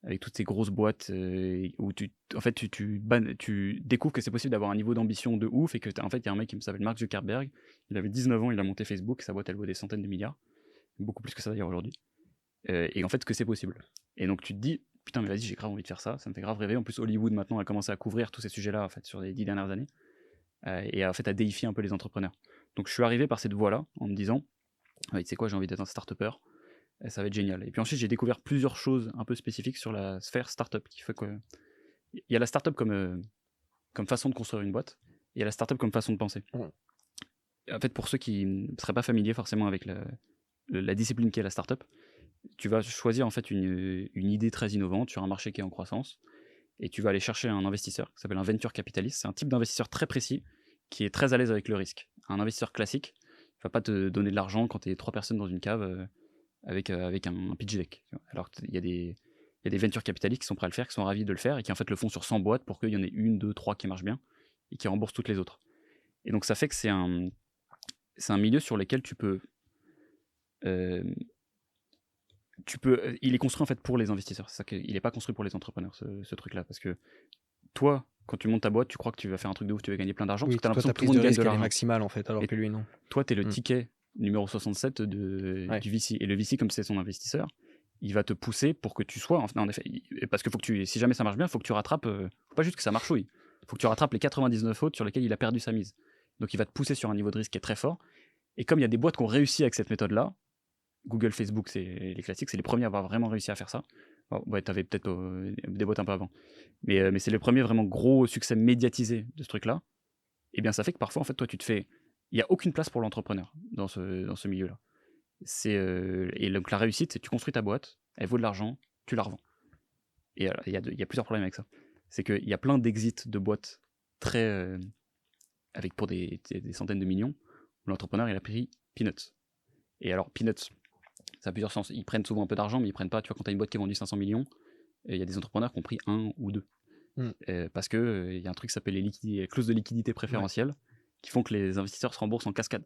avec toutes ces grosses boîtes où tu découvres que c'est possible d'avoir un niveau d'ambition de ouf et que en fait il y a un mec qui s'appelle Mark Zuckerberg, il avait 19 ans, il a monté Facebook, sa boîte elle vaut des centaines de milliards, beaucoup plus que ça d'ailleurs aujourd'hui, et en fait que c'est possible. Et donc tu te dis putain mais vas-y, j'ai grave envie de faire ça me fait grave rêver. En plus Hollywood maintenant a commencé à couvrir tous ces sujets-là en fait sur les 10 dernières années et en fait à déifier un peu les entrepreneurs. Donc je suis arrivé par cette voie-là en me disant tu sais quoi, j'ai envie d'être un start-upper. Ça va être génial. Et puis ensuite, j'ai découvert plusieurs choses un peu spécifiques sur la sphère startup qui fait que il y a la startup comme façon de construire une boîte, et il y a la startup comme façon de penser. Ouais. Et en fait, pour ceux qui ne seraient pas familiers forcément avec la discipline qui est la startup, tu vas choisir en fait une idée très innovante sur un marché qui est en croissance, et tu vas aller chercher un investisseur qui s'appelle un venture capitalist. C'est un type d'investisseur très précis qui est très à l'aise avec le risque. Un investisseur classique ne va pas te donner de l'argent quand tu es 3 personnes dans une cave avec un pitch deck. Alors qu'il y a des venture capitalistes qui sont prêts à le faire, qui sont ravis de le faire et qui en fait le font sur 100 boîtes pour qu'il y en ait 1, 2, 3 qui marchent bien et qui remboursent toutes les autres. Et donc ça fait que c'est un milieu sur lequel il est construit en fait pour les investisseurs. C'est ça qu'il n'est pas construit pour les entrepreneurs, ce truc-là. Parce que toi, quand tu montes ta boîte, tu crois que tu vas faire un truc de ouf, tu vas gagner plein d'argent, Oui, parce que tu as toi, l'impression ta que tout le prise de monde gagne risque, de elle est l'argent. maximale, en fait, alors Et que lui, non. toi, tu es le Mm. ticket numéro 67 Ouais. du VC. Et le VC, comme c'est son investisseur, il va te pousser pour que tu sois, en effet, parce que si jamais ça marche bien, il faut que tu rattrapes, faut pas juste que ça marchouille, il faut que tu rattrapes les 99 autres sur lesquels il a perdu sa mise. Donc il va te pousser sur un niveau de risque qui est très fort. Et comme il y a des boîtes qui ont réussi avec cette méthode-là, Google, Facebook, c'est les classiques, c'est les premiers à avoir vraiment réussi à faire ça. Oh, ouais, t'avais peut-être des boîtes un peu avant. Mais c'est les premiers vraiment gros succès médiatisés de ce truc-là. Et bien ça fait que parfois, en fait, toi, il n'y a aucune place pour l'entrepreneur dans ce milieu-là. Et donc la réussite, c'est que tu construis ta boîte, elle vaut de l'argent, tu la revends. Et il y a plusieurs problèmes avec ça. C'est qu'il y a plein d'exits de boîtes très avec pour des centaines de millions où l'entrepreneur il a pris peanuts. Et alors peanuts, ça a plusieurs sens. Ils prennent souvent un peu d'argent, mais ils prennent pas. Tu vois, quand tu as une boîte qui est vendue 500 millions, il y a des entrepreneurs qui ont pris 1 ou 2. Parce que il y a un truc qui s'appelle les clauses de liquidité préférentielle qui font que les investisseurs se remboursent en cascade.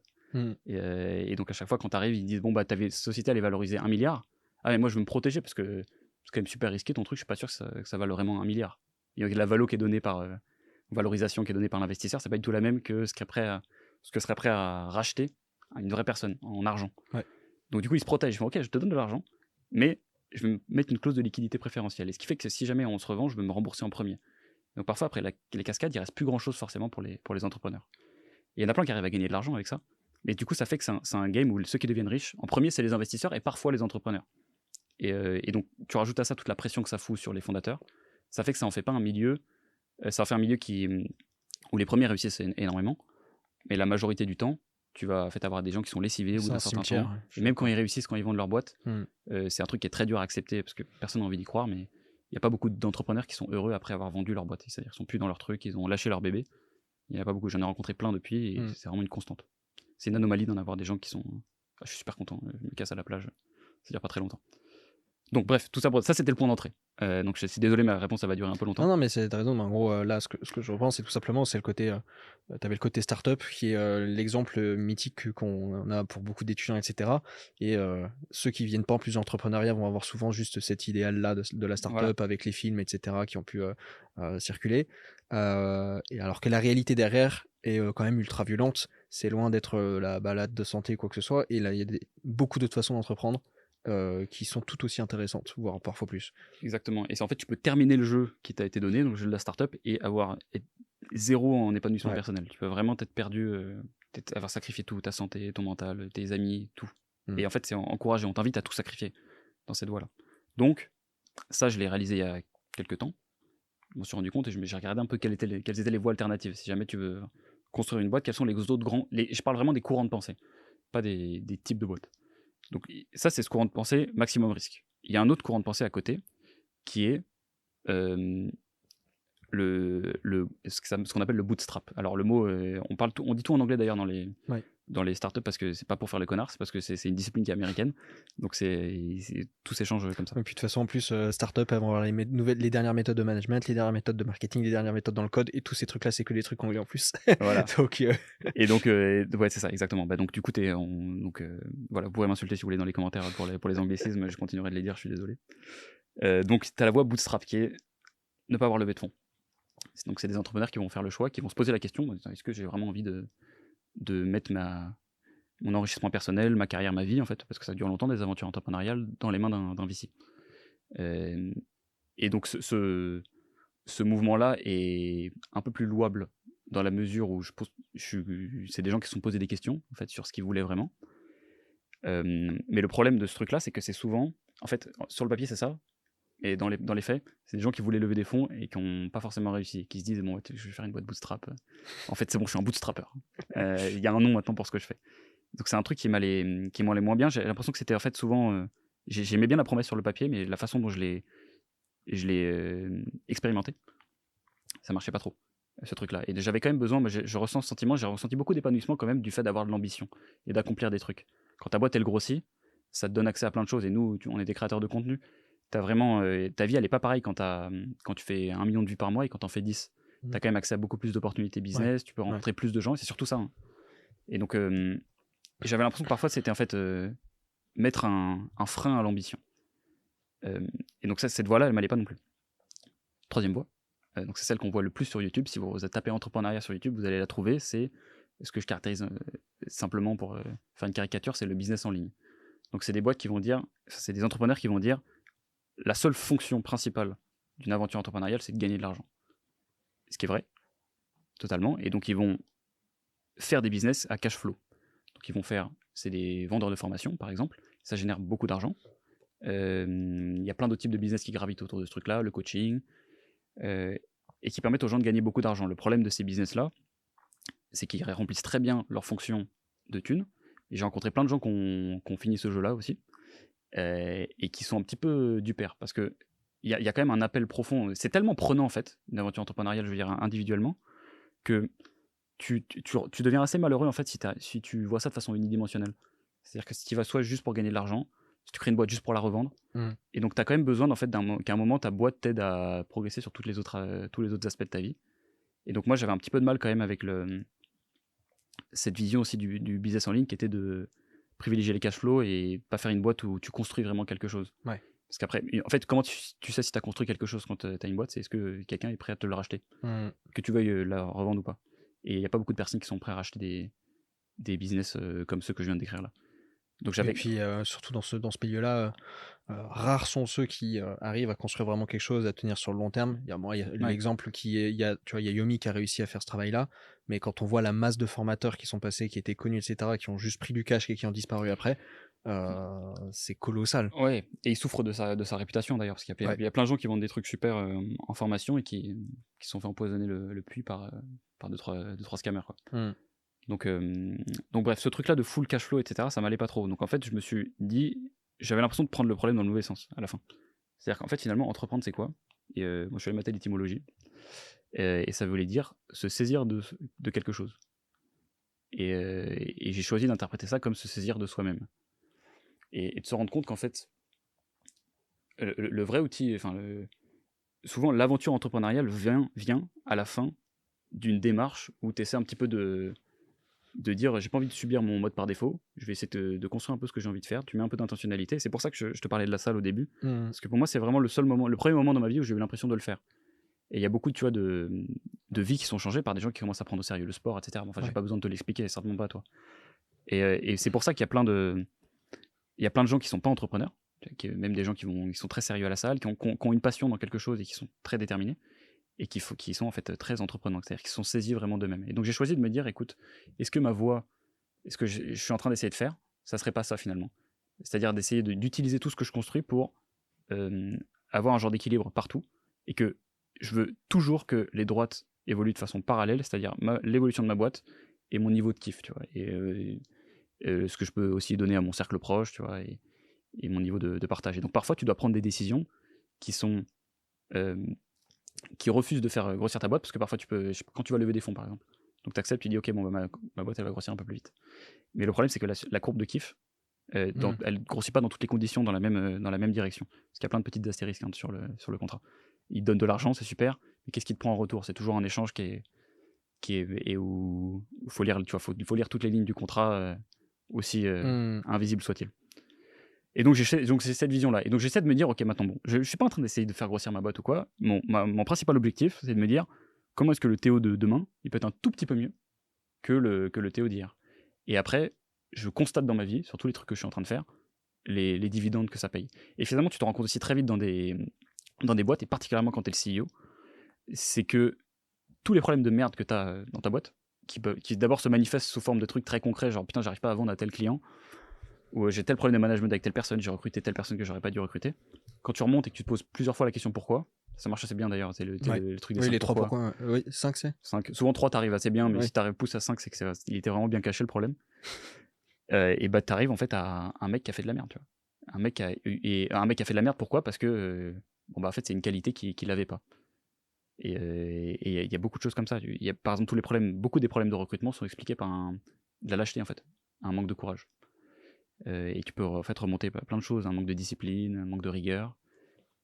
Et donc à chaque fois quand tu arrives, ils disent bon bah ta société elle est valorisée 1 milliard. Ah mais moi je veux me protéger parce que c'est quand même super risqué ton truc, je suis pas sûr que ça vale vraiment 1 milliard. Il y a la valo qui est donnée par valorisation qui est donnée par l'investisseur, c'est pas du tout la même que ce que serait prêt à racheter à une vraie personne en argent. Ouais. Donc du coup ils se protègent, ils font ok je te donne de l'argent, mais je vais mettre une clause de liquidité préférentielle. Et ce qui fait que si jamais on se revend, je vais me rembourser en premier. Donc parfois après les cascades, il reste plus grand chose forcément pour les entrepreneurs. Et il y en a plein qui arrivent à gagner de l'argent avec ça. Mais du coup, ça fait que c'est un game où ceux qui deviennent riches, en premier, c'est les investisseurs et parfois les entrepreneurs. Et donc, tu rajoutes à ça toute la pression que ça fout sur les fondateurs. Ça fait que ça en fait pas un milieu. Ça en fait un milieu où les premiers réussissent énormément. Mais la majorité du temps, tu vas en fait avoir des gens qui sont lessivés au bout d'un certain temps. Et même quand ils réussissent, quand ils vendent leur boîte, c'est un truc qui est très dur à accepter parce que personne n'a envie d'y croire. Mais il n'y a pas beaucoup d'entrepreneurs qui sont heureux après avoir vendu leur boîte. C'est-à-dire qu'ils sont plus dans leur truc, ils ont lâché leur bébé. Il n'y en a pas beaucoup. J'en ai rencontré plein depuis et c'est vraiment une constante. C'est une anomalie d'en avoir des gens qui sont. Je suis super content, je me casse à la plage, ça dure pas très longtemps. Donc bref, tout ça, ça c'était le point d'entrée. Donc je suis désolé, ma réponse ça va durer un peu longtemps. Non, mais t'as raison, mais en gros, là, ce que je reprends, c'est tout simplement, c'est le côté, t'avais le côté startup qui est l'exemple mythique qu'on a pour beaucoup d'étudiants, etc. Et ceux qui viennent pas en plus de l'entrepreneuriat vont avoir souvent juste cet idéal-là de la startup Voilà. avec les films, etc., qui ont pu circuler. Et alors que la réalité derrière est quand même ultra violente, c'est loin d'être la balade de santé ou quoi que ce soit. Et là, il y a beaucoup d'autres façons d'entreprendre qui sont tout aussi intéressantes, voire parfois plus. Exactement. Et c'est en fait, tu peux terminer le jeu qui t'a été donné, donc le jeu de la startup, et être zéro en épanouissement Ouais. personnel. Tu peux vraiment t'être perdu, avoir sacrifié tout, ta santé, ton mental, tes amis, tout. Et en fait, c'est encouragé, on t'invite à tout sacrifier dans cette voie-là. Donc, ça, je l'ai réalisé il y a quelques temps. Je me suis rendu compte et j'ai regardé un peu quelles étaient les voies alternatives. Si jamais tu veux construire une boîte, quels sont les autres grands. Je parle vraiment des courants de pensée, pas des types de boîtes. Donc, ça, c'est ce courant de pensée maximum risque. Il y a un autre courant de pensée à côté qui est ce qu'on appelle le bootstrap. Alors le mot, on dit tout en anglais d'ailleurs dans les startups parce que c'est pas pour faire les connards, c'est parce que c'est une discipline qui est américaine. Donc tout s'échange comme ça. Et puis de toute façon, en plus, startup, elles vont avoir les dernières méthodes de management, les dernières méthodes de marketing, les dernières méthodes dans le code, et tous ces trucs-là, c'est que des trucs anglais en plus. Voilà. Donc, Et donc, ouais, c'est ça, exactement. Bah, donc du coup, voilà, vous pourrez m'insulter si vous voulez dans les commentaires pour les anglicismes, je continuerai de les dire, je suis désolé. Donc, tu as la voie bootstrap qui est ne pas avoir levé de fonds. Donc, c'est des entrepreneurs qui vont faire le choix, qui vont se poser la question, est-ce que j'ai vraiment envie de mettre mon enrichissement personnel, ma carrière, ma vie, en fait, parce que ça dure longtemps, des aventures entrepreneuriales, dans les mains d'un VC. Et donc, ce mouvement-là est un peu plus louable dans la mesure où c'est des gens qui se sont posés des questions, en fait, sur ce qu'ils voulaient vraiment. Mais le problème de ce truc-là, c'est que c'est souvent, en fait, sur le papier, c'est ça, et dans les faits, c'est des gens qui voulaient lever des fonds et qui n'ont pas forcément réussi, qui se disent bon, je vais faire une boîte bootstrap. En fait, c'est bon, je suis un bootstrapper. Il y a un nom maintenant pour ce que je fais. Donc c'est un truc qui m'allait moins bien. J'ai l'impression que c'était en fait souvent, j'aimais bien la promesse sur le papier, mais la façon dont je l'ai expérimenté, ça marchait pas trop, ce truc-là. Et j'avais quand même besoin, je ressens ce sentiment, j'ai ressenti beaucoup d'épanouissement quand même du fait d'avoir de l'ambition et d'accomplir des trucs. Quand ta boîte elle grossit, ça te donne accès à plein de choses. Et nous, on est des créateurs de contenu. T'as vraiment, ta vie elle est pas pareille quand tu fais 1 million de vues par mois et quand t'en fais 10. T'as quand même accès à beaucoup plus d'opportunités business, tu peux rencontrer plus de gens, et c'est surtout ça. Hein. Et donc, j'avais l'impression que parfois c'était en fait mettre un frein à l'ambition. Et donc cette voie-là, elle m'allait pas non plus. Troisième voie, donc c'est celle qu'on voit le plus sur YouTube. Si vous tapez entrepreneuriat sur YouTube, vous allez la trouver. C'est ce que je caractérise simplement pour faire une caricature, c'est le business en ligne. Donc c'est des boîtes qui vont dire, c'est des entrepreneurs qui vont dire, la seule fonction principale d'une aventure entrepreneuriale, c'est de gagner de l'argent. Ce qui est vrai, totalement. Et donc ils vont faire des business à cash flow. Donc ils vont faire, c'est des vendeurs de formation par exemple, ça génère beaucoup d'argent. Il y a plein d'autres types de business qui gravitent autour de ce truc-là, le coaching, et qui permettent aux gens de gagner beaucoup d'argent. Le problème de ces business-là, c'est qu'ils remplissent très bien leur fonction de thunes. Et j'ai rencontré plein de gens qui ont fini ce jeu-là aussi, et qui sont un petit peu du père, parce que il y a quand même un appel profond. C'est tellement prenant en fait, une aventure entrepreneuriale, je veux dire individuellement, que tu deviens assez malheureux en fait si tu vois ça de façon unidimensionnelle. C'est-à-dire que si tu vas soit juste pour gagner de l'argent, si tu crées une boîte juste pour la revendre, et donc tu as quand même besoin en fait qu'à un moment ta boîte t'aide à progresser sur tous les autres aspects de ta vie. Et donc moi j'avais un petit peu de mal quand même avec cette vision aussi du business en ligne qui était de privilégier les cash flows et pas faire une boîte où tu construis vraiment quelque chose. Ouais. Parce qu'après, en fait, comment tu sais si tu as construit quelque chose quand tu as une boîte, c'est est-ce que quelqu'un est prêt à te le racheter, que tu veuilles la revendre ou pas. Et il n'y a pas beaucoup de personnes qui sont prêtes à racheter des business comme ceux que je viens de décrire là. Donc Et puis surtout dans ce milieu-là, rares sont ceux qui arrivent à construire vraiment quelque chose, à tenir sur le long terme. Il y a l'exemple tu vois, il y a Yomi qui a réussi à faire ce travail-là, mais quand on voit la masse de formateurs qui sont passés, qui étaient connus, etc., qui ont juste pris du cash et qui ont disparu après, c'est colossal. Ouais, et il souffre de sa réputation d'ailleurs, parce qu'il y a plein de gens qui vendent des trucs super en formation et qui se sont fait empoisonner le puits par deux, trois scammers, quoi. Donc bref, ce truc-là de full cash flow, etc., ça m'allait pas trop. Donc en fait, je me suis dit, j'avais l'impression de prendre le problème dans le mauvais sens à la fin. C'est-à-dire qu'en fait, finalement, entreprendre, c'est quoi? Et moi, je suis allé mater l'étymologie. Et ça voulait dire se saisir de quelque chose. Et j'ai choisi d'interpréter ça comme se saisir de soi-même. Et de se rendre compte qu'en fait, le vrai outil, enfin, souvent l'aventure entrepreneuriale vient à la fin d'une démarche où tu essaies un petit peu de dire j'ai pas envie de subir mon mode par défaut, je vais essayer de construire un peu ce que j'ai envie de faire. Tu mets un peu d'intentionnalité. C'est pour ça que je te parlais de la salle au début, parce que pour moi c'est vraiment le premier moment dans ma vie où j'ai eu l'impression de le faire. Et il y a beaucoup, tu vois, de vies qui sont changées par des gens qui commencent à prendre au sérieux le sport, etc. Enfin, j'ai pas besoin de te l'expliquer, certainement pas toi. Et c'est pour ça qu'il y a plein de gens qui sont pas entrepreneurs, même des gens qui sont très sérieux à la salle, qui ont une passion dans quelque chose et qui sont très déterminés et qui sont en fait très entreprenants, c'est-à-dire qui sont saisis vraiment d'eux-mêmes. Et donc j'ai choisi de me dire, écoute, est-ce que ma voie, est-ce que je suis en train d'essayer de faire, ça serait pas ça finalement. C'est-à-dire d'essayer d'utiliser tout ce que je construis pour avoir un genre d'équilibre partout, et que je veux toujours que les droites évoluent de façon parallèle, c'est-à-dire l'évolution de ma boîte et mon niveau de kiff, tu vois, et ce que je peux aussi donner à mon cercle proche, tu vois, et mon niveau de partage. Et donc parfois tu dois prendre des décisions qui sont qui refusent de faire grossir ta boîte, parce que parfois quand tu vas lever des fonds par exemple, donc tu acceptes, tu dis ok, bon, bah, ma boîte elle va grossir un peu plus vite. Mais le problème c'est que la courbe de kiff, elle grossit pas dans toutes les conditions dans la même direction, parce qu'il y a plein de petites astérisques sur le contrat. Ils te donnent de l'argent, c'est super, mais qu'est-ce qu'ils te prend en retour? C'est toujours un échange et où il faut lire, tu vois, faut lire toutes les lignes du contrat, aussi invisible soit-il. Et donc c'est cette vision-là. Et donc j'essaie de me dire, ok, maintenant, bon, je suis pas en train d'essayer de faire grossir ma boîte ou quoi. Mon principal objectif, c'est de me dire, comment est-ce que le Théo de demain, il peut être un tout petit peu mieux que le Théo d'hier. Et après, je constate dans ma vie, sur tous les trucs que je suis en train de faire, les dividendes que ça paye. Et finalement, tu te rends compte aussi très vite dans des boîtes, et particulièrement quand tu es le CEO, c'est que tous les problèmes de merde que tu as dans ta boîte, qui d'abord se manifestent sous forme de trucs très concrets, genre putain, j'arrive pas à vendre à tel client, ou j'ai tel problème de management avec telle personne, j'ai recruté telle personne que j'aurais pas dû recruter. Quand tu remontes et que tu te poses plusieurs fois la question pourquoi, ça marche assez bien d'ailleurs, c'est le truc des 5 les 3 pourquoi. Oui, 5 c'est 5. Souvent 3 t'arrives assez bien, mais si t'arrives pousse à 5, c'est qu'il était vraiment bien caché le problème. Et bah t'arrives en fait à un mec qui a fait de la merde, tu vois. Un mec qui a fait de la merde, pourquoi? Parce que bon bah en fait c'est une qualité qu'il avait pas. Et il y a beaucoup de choses comme ça. Il y a par exemple beaucoup des problèmes de recrutement sont expliqués par de la lâcheté en fait, un manque de courage. Et tu peux en fait remonter plein de choses, un manque de discipline, un manque de rigueur.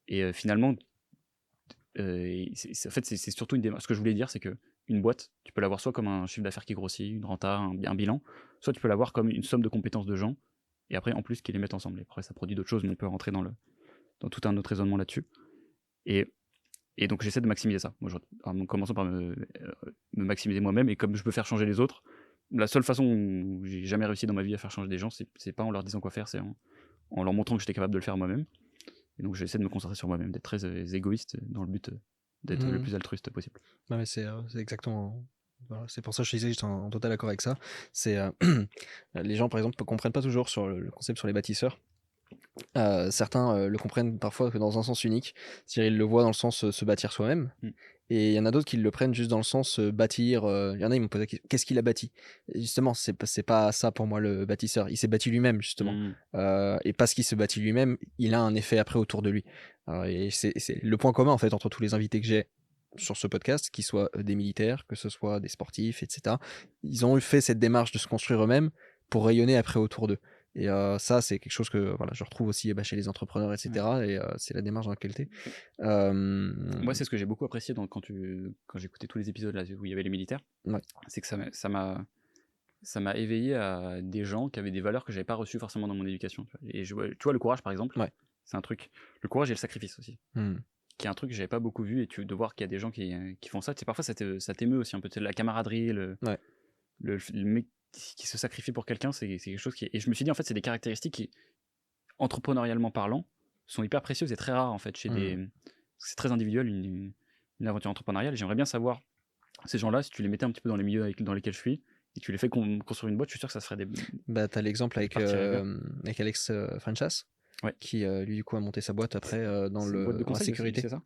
Et finalement, en fait, c'est surtout une démarche. Ce que je voulais dire, c'est que une boîte, tu peux l'avoir soit comme un chiffre d'affaires qui grossit, une renta, un bilan, soit tu peux l'avoir comme une somme de compétences de gens, et après, en plus, qui les mettent ensemble. Et après, ça produit d'autres choses, mais on peut rentrer dans tout un autre raisonnement là-dessus. Et donc, j'essaie de maximiser ça. Moi, en commençant par me maximiser moi-même, et comme je peux faire changer les autres, la seule façon où j'ai jamais réussi dans ma vie à faire changer des gens, c'est pas en leur disant quoi faire, c'est en leur montrant que j'étais capable de le faire moi-même. Et donc j'essaie de me concentrer sur moi-même, d'être très égoïste dans le but d'être le plus altruiste possible. Non, mais c'est exactement. Voilà, c'est pour ça que je te disais que j'étais en total accord avec ça. C'est les gens par exemple ne comprennent pas toujours sur le concept sur les bâtisseurs. Certains le comprennent parfois que dans un sens unique, c'est-à-dire ils le voient dans le sens se bâtir soi-même, et il y en a d'autres qui le prennent juste dans le sens bâtir. Il y en a, ils m'ont posé la question, qu'est-ce qu'il a bâti? Et justement, c'est pas ça pour moi le bâtisseur. Il s'est bâti lui-même justement, et parce qu'il se bâtit lui-même, il a un effet après autour de lui. Et c'est le point commun en fait entre tous les invités que j'ai sur ce podcast, qu'ils soient des militaires, que ce soit des sportifs, etc. Ils ont fait cette démarche de se construire eux-mêmes pour rayonner après autour d'eux. Et ça, c'est quelque chose que voilà, je retrouve aussi chez les entrepreneurs, etc. Ouais. Et c'est la démarche dans laquelle tu es. Moi, c'est ce que j'ai beaucoup apprécié quand j'écoutais tous les épisodes là, où il y avait les militaires. Ouais. C'est que ça m'a éveillé à des gens qui avaient des valeurs que j'avais pas reçues forcément dans mon éducation. Et tu vois, le courage, par exemple, c'est un truc. Le courage et le sacrifice aussi. Qui est un truc que j'avais pas beaucoup vu, et de voir qu'il y a des gens qui font ça. Parfois, ça t'émeut aussi un peu. La camaraderie, le mec qui se sacrifie pour quelqu'un, c'est quelque chose qui. Et je me suis dit, en fait, c'est des caractéristiques qui, entrepreneurialement parlant, sont hyper précieuses et très rares en fait c'est très individuel une aventure entrepreneuriale. Et j'aimerais bien savoir ces gens-là, si tu les mettais un petit peu dans les milieux dans lesquels je suis et tu les fais construire une boîte, je suis sûr que ça se ferait des. T'as l'exemple avec Alex Franchas, qui lui du coup a monté sa boîte après dans la sécurité. C'est ça.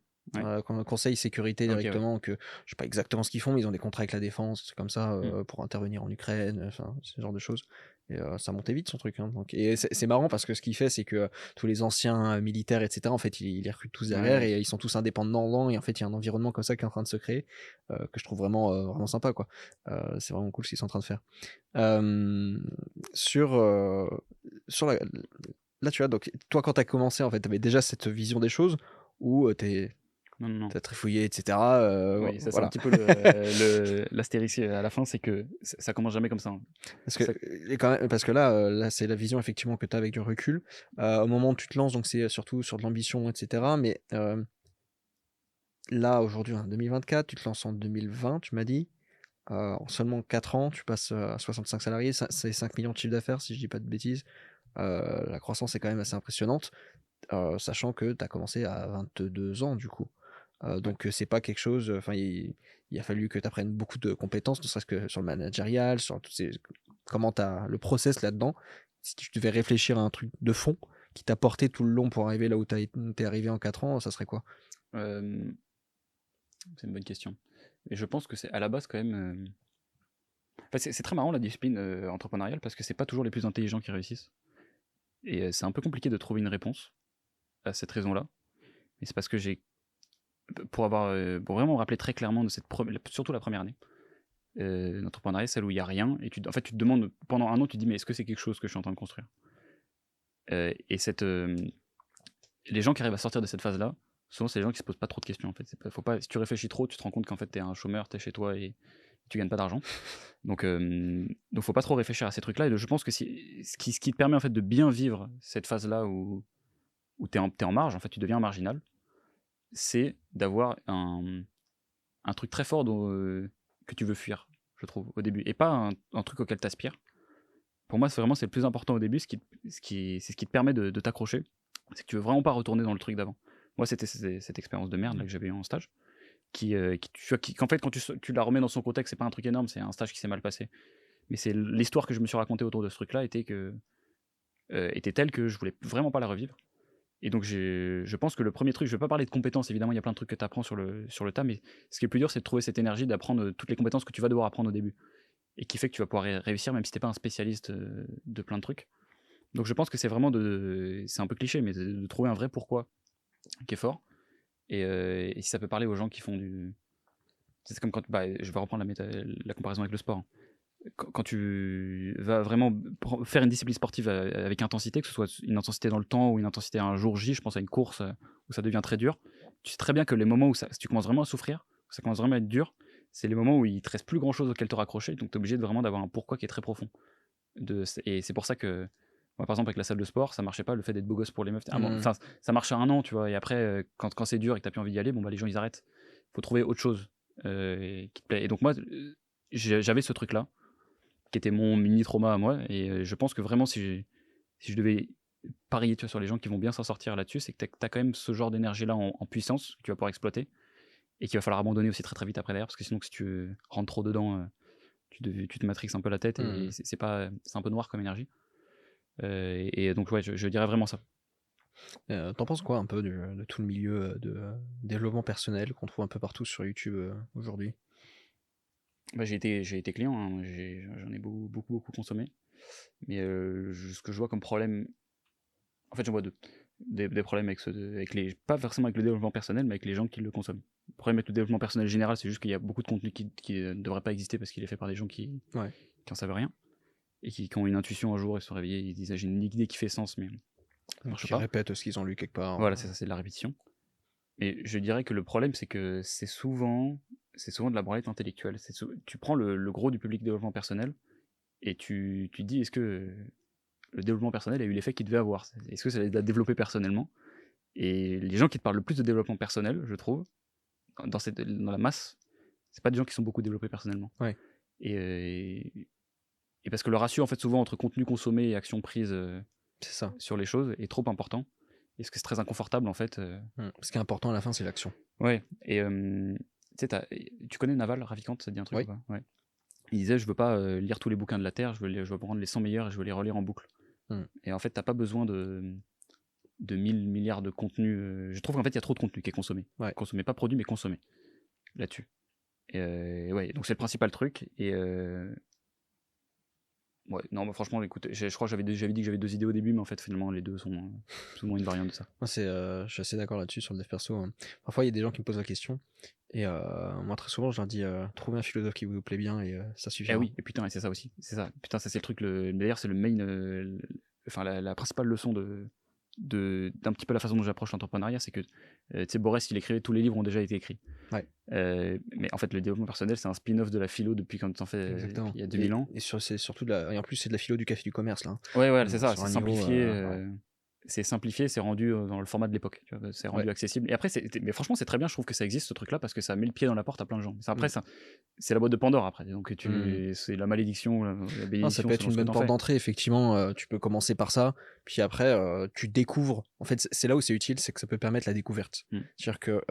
Conseil sécurité directement, que je sais pas exactement ce qu'ils font, mais ils ont des contrats avec la défense, c'est comme ça, pour intervenir en Ukraine, enfin ce genre de choses. Et ça montait vite son truc, hein, donc. Et c'est marrant parce que ce qu'il fait, c'est que tous les anciens militaires, etc., en fait il les recrute tous derrière, et ils sont tous indépendants, et en fait il y a un environnement comme ça qui est en train de se créer, que je trouve vraiment sympa, quoi. C'est vraiment cool ce qu'ils sont en train de faire. Sur là, tu vois, donc toi, quand tu as commencé, en fait, tu avais déjà cette vision des choses ou tu Non, non, non. as trifouillé, et cetera, Oui, ça c'est un voilà. petit peu l'astérisque à la fin, c'est que ça commence jamais comme ça, hein. Parce que Ça et quand même parce que là, là, c'est la vision effectivement que tu as avec du recul. Au moment où tu te lances, donc c'est surtout sur de l'ambition, et cetera, mais là, aujourd'hui, en 2024, tu te lances en 2020, tu m'as dit. En seulement 4 ans, tu passes, à 65 salariés, ça c'est 5 millions de chiffre d'affaires si je dis pas de bêtises. La croissance est quand même assez impressionnante, sachant que tu as commencé à 22 ans du coup. ouais. Donc c'est pas quelque chose, enfin il a fallu que tu apprennes beaucoup de compétences, ne serait-ce que sur le managérial, sur toutes ces comment tu as le process là-dedans. Si tu devais réfléchir à un truc de fond qui t'a porté tout le long pour arriver là où tu es arrivé en 4 ans, ça serait quoi? Hem, c'est une bonne question. Et je pense que c'est à la base quand même, enfin, c'est très marrant la discipline, entrepreneuriale parce que c'est pas toujours les plus intelligents qui réussissent et c'est un peu compliqué de trouver une réponse à cette raison-là. Et c'est parce que j'ai pour vraiment me rappeler très clairement de cette prem surtout la première année, d'entrepreneuriat, celle où il y a rien et en fait, tu te demandes pendant un an, tu te dis: «Mais est-ce que c'est quelque chose que je suis en train de construire?» Et les gens qui arrivent à sortir de cette phase-là, souvent, c'est les gens qui se posent pas trop de questions, en fait. C'est pas faut pas Si tu réfléchis trop, tu te rends compte qu'en fait, tu es un chômeur, tu es chez toi et tu gagnes pas d'argent. Donc faut pas trop réfléchir à ces trucs-là et je pense que ce qui te permet, en fait, de bien vivre cette phase-là où tu es en marge, en fait, tu deviens un marginal, c'est d'avoir un truc très fort que tu veux fuir, je trouve, au début et pas un truc auquel tu aspires. Pour moi, c'est le plus important au début, c'est ce qui te permet de t'accrocher. C'est que tu veux vraiment pas retourner dans le truc d'avant. Moi, c'était cette expérience de merde là que j'avais eu en stage, qu'en fait, quand tu la remets dans son contexte, c'est pas un truc énorme, c'est un stage qui s'est mal passé. Mais c'est l'histoire que je me suis racontée autour de ce truc-là était telle que je voulais vraiment pas la revivre. Et donc, je pense que le premier truc, je vais pas parler de compétences, évidemment, il y a plein de trucs que tu apprends sur le tas, mais ce qui est le plus dur, c'est de trouver cette énergie d'apprendre toutes les compétences que tu vas devoir apprendre au début et qui fait que tu vas pouvoir réussir même si t'es pas un spécialiste de plein de trucs. Donc je pense que c'est vraiment c'est un peu cliché, mais de trouver un vrai pourquoi qui est fort. Et si ça peut parler aux gens qui font du. C'est comme quand. Bah, je vais reprendre la comparaison avec le sport, hein. Quand tu vas vraiment faire une discipline sportive avec intensité, que ce soit une intensité dans le temps ou une intensité un jour J, je pense à une course où ça devient très dur, tu sais très bien que les moments où si tu commences vraiment à souffrir, où ça commence vraiment à être dur, c'est les moments où il te reste plus grand chose auquel te raccrocher, donc tu es obligé vraiment d'avoir un pourquoi qui est très profond. Et c'est pour ça que, moi, par exemple, avec la salle de sport, ça marchait pas le fait d'être beau gosse pour les meufs. Mmh. Enfin, ça marchait un an, tu vois. Et après, quand c'est dur et que t'as plus envie d'y aller, bon, bah, les gens, ils arrêtent. Faut trouver autre chose qui te plaît. Et donc, moi, j'avais ce truc-là, qui était mon mini trauma à moi. Et je pense que vraiment, si je devais parier, tu vois, sur les gens qui vont bien s'en sortir là-dessus, c'est que t'as quand même ce genre d'énergie-là en puissance que tu vas pouvoir exploiter et qu'il va falloir abandonner aussi très très vite après derrière, parce que sinon, si tu rentres trop dedans, tu te matrixes un peu la tête et Mmh. c'est un peu noir comme énergie. Et donc, ouais, je dirais vraiment ça. Tu penses quoi un peu de tout le milieu, de développement personnel qu'on trouve un peu partout sur YouTube, aujourd'hui? Bah, j'ai été client, hein, j'en ai beaucoup, beaucoup consommé. Mais ce que je vois comme problème, en fait, j'en vois deux. Des problèmes pas forcément avec le développement personnel, mais avec les gens qui le consomment. Le problème avec le développement personnel général, c'est juste qu'il y a beaucoup de contenu qui ne devrait pas exister parce qu'il est fait par des gens Ouais. qui en savent rien et qui ont une intuition un jour, ils se sont réveillés, ils disent: «Ah, j'ai une idée qui fait sens, mais ça Donc marche qui pas». répètent ce qu'ils ont lu quelque part, Voilà, c'est ça, c'est de la répétition. Et je dirais que le problème, c'est que c'est souvent de la branlette intellectuelle. Tu prends le gros du public développement personnel et tu te dis, est-ce que le développement personnel a eu l'effet qu'il devait avoir? Est-ce que ça les a développés personnellement? Et les gens qui te parlent le plus de développement personnel, je trouve, dans la masse, c'est pas des gens qui sont beaucoup développés personnellement. Ouais, Et, euh, et parce que le ratio, en fait, souvent entre contenu consommé et action prise c'est ça. sur les choses est trop important. Et ce que c'est très inconfortable, en fait. Ce qui est important à la fin, c'est l'action. Ouais. Et tu sais, tu connais Naval Ravikant, ça te dit un truc ou Oui. pas? Ouais. Il disait, je veux pas lire tous les bouquins de la Terre, je veux prendre les 100 meilleurs et je veux les relire en boucle. Mmh. Et en fait, t'as pas besoin de 1000 milliards de contenus. Je trouve qu'en fait, il y a trop de contenu qui est consommé. Ouais. Consommé, pas produit, mais consommé là-dessus. Et ouais, donc c'est le principal truc. Et ouais, non, bah, franchement, écoute, je crois que j'avais dit que j'avais deux idées au début, mais en fait, finalement, les deux sont plus ou moins une variante de ça. Moi, je suis assez d'accord là-dessus sur le dev perso, hein. Parfois, il y a des gens qui me posent la question et moi, très souvent, je leur dis, «Trouvez un philosophe qui vous plaît bien et ça Eh suffira». oui, et putain, et c'est ça aussi. C'est ça. Putain, ça, c'est le truc. D'ailleurs, c'est le main. Le enfin, la principale leçon d'un petit peu la façon dont j'approche l'entrepreneuriat, c'est que, tu sais, Borès, il écrivait tous les livres ont déjà été écrits. Ouais. Mais en fait, le développement personnel, c'est un spin-off de la philo depuis quand t'en fais, Exactement. il y a 2000 ans. C'est surtout et en plus, c'est de la philo du café du commerce, là. Ouais, c'est ça, Sur c'est un niveau. simplifié. Ouais. C'est simplifié, c'est rendu dans le format de l'époque, tu vois, c'est rendu Ouais. accessible. Et après, mais franchement, c'est très bien, je trouve que ça existe ce truc-là parce que ça met le pied dans la porte à plein de gens. Après, Mm. c'est la boîte de Pandore après. Donc, Mm. c'est la malédiction, la Ça bénédiction peut être selon une ce que bonne t'en porte fais. d'entrée, effectivement. Tu peux commencer par ça, puis après, tu découvres. En fait, c'est là où c'est utile, c'est que ça peut permettre la découverte. Mm. C'est-à-dire que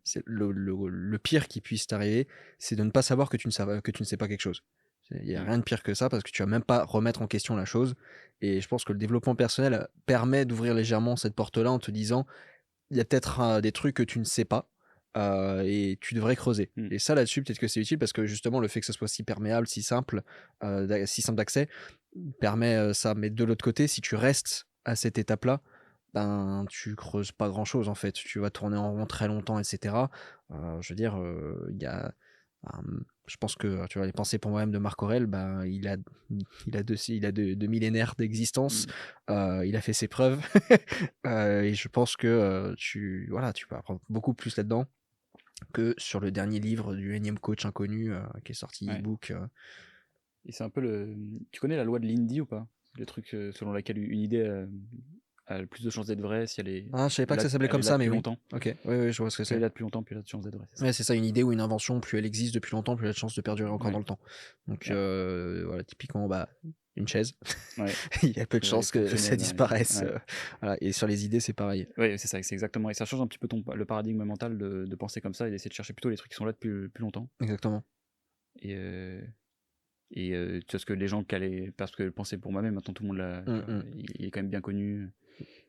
c'est le pire qui puisse t'arriver, c'est de ne pas savoir que tu ne sais pas quelque chose. Il n'y a rien de pire que ça parce que tu vas même pas remettre en question la chose. Et je pense que le développement personnel permet d'ouvrir légèrement cette porte-là en te disant, il y a peut-être des trucs que tu ne sais pas et tu devrais creuser. Mm. Et ça, là-dessus, peut-être que c'est utile parce que justement, le fait que ce soit si perméable, si simple d'accès, permet ça. Mais de l'autre côté, si tu restes à cette étape-là, ben, tu creuses pas grand-chose en fait. Tu vas tourner en rond très longtemps, etc. Je veux dire, il y a. Je pense que tu vois, les pensées pour moi-même de Marc Aurèle, ben, il a deux millénaires d'existence, il a fait ses preuves, et je pense que tu peux apprendre beaucoup plus là-dedans que sur le dernier livre du énième coach inconnu qui est sorti Ouais. e-book. Et c'est un peu Tu connais la loi de l'Indy ou pas? Le truc selon laquelle une idée a le plus de chances d'être vraie si elle est Ah, je savais pas que là, ça s'appelait elle est comme là ça, mais depuis oui. longtemps. Ok, oui, je vois ce que Plus elle est c'est. là depuis longtemps, plus elle a de chances d'être vraie. C'est ça. Ouais, c'est ça, une idée ou une invention, plus elle existe depuis longtemps, plus elle a de chances de perdurer encore Ouais. dans le temps. Donc Ouais. voilà, typiquement, une chaise. Ouais. Il y a peu de chances que ça Fonctionnel, disparaisse. ouais. Voilà. Et sur les idées, c'est pareil. Ouais, c'est ça, c'est exactement. Et ça change un petit peu le paradigme mental de penser comme ça et d'essayer de chercher plutôt les trucs qui sont là depuis plus longtemps. Exactement. Et tu vois ce que les gens parce que penser pour moi-même, maintenant tout le monde l'a. Il est quand même bien connu.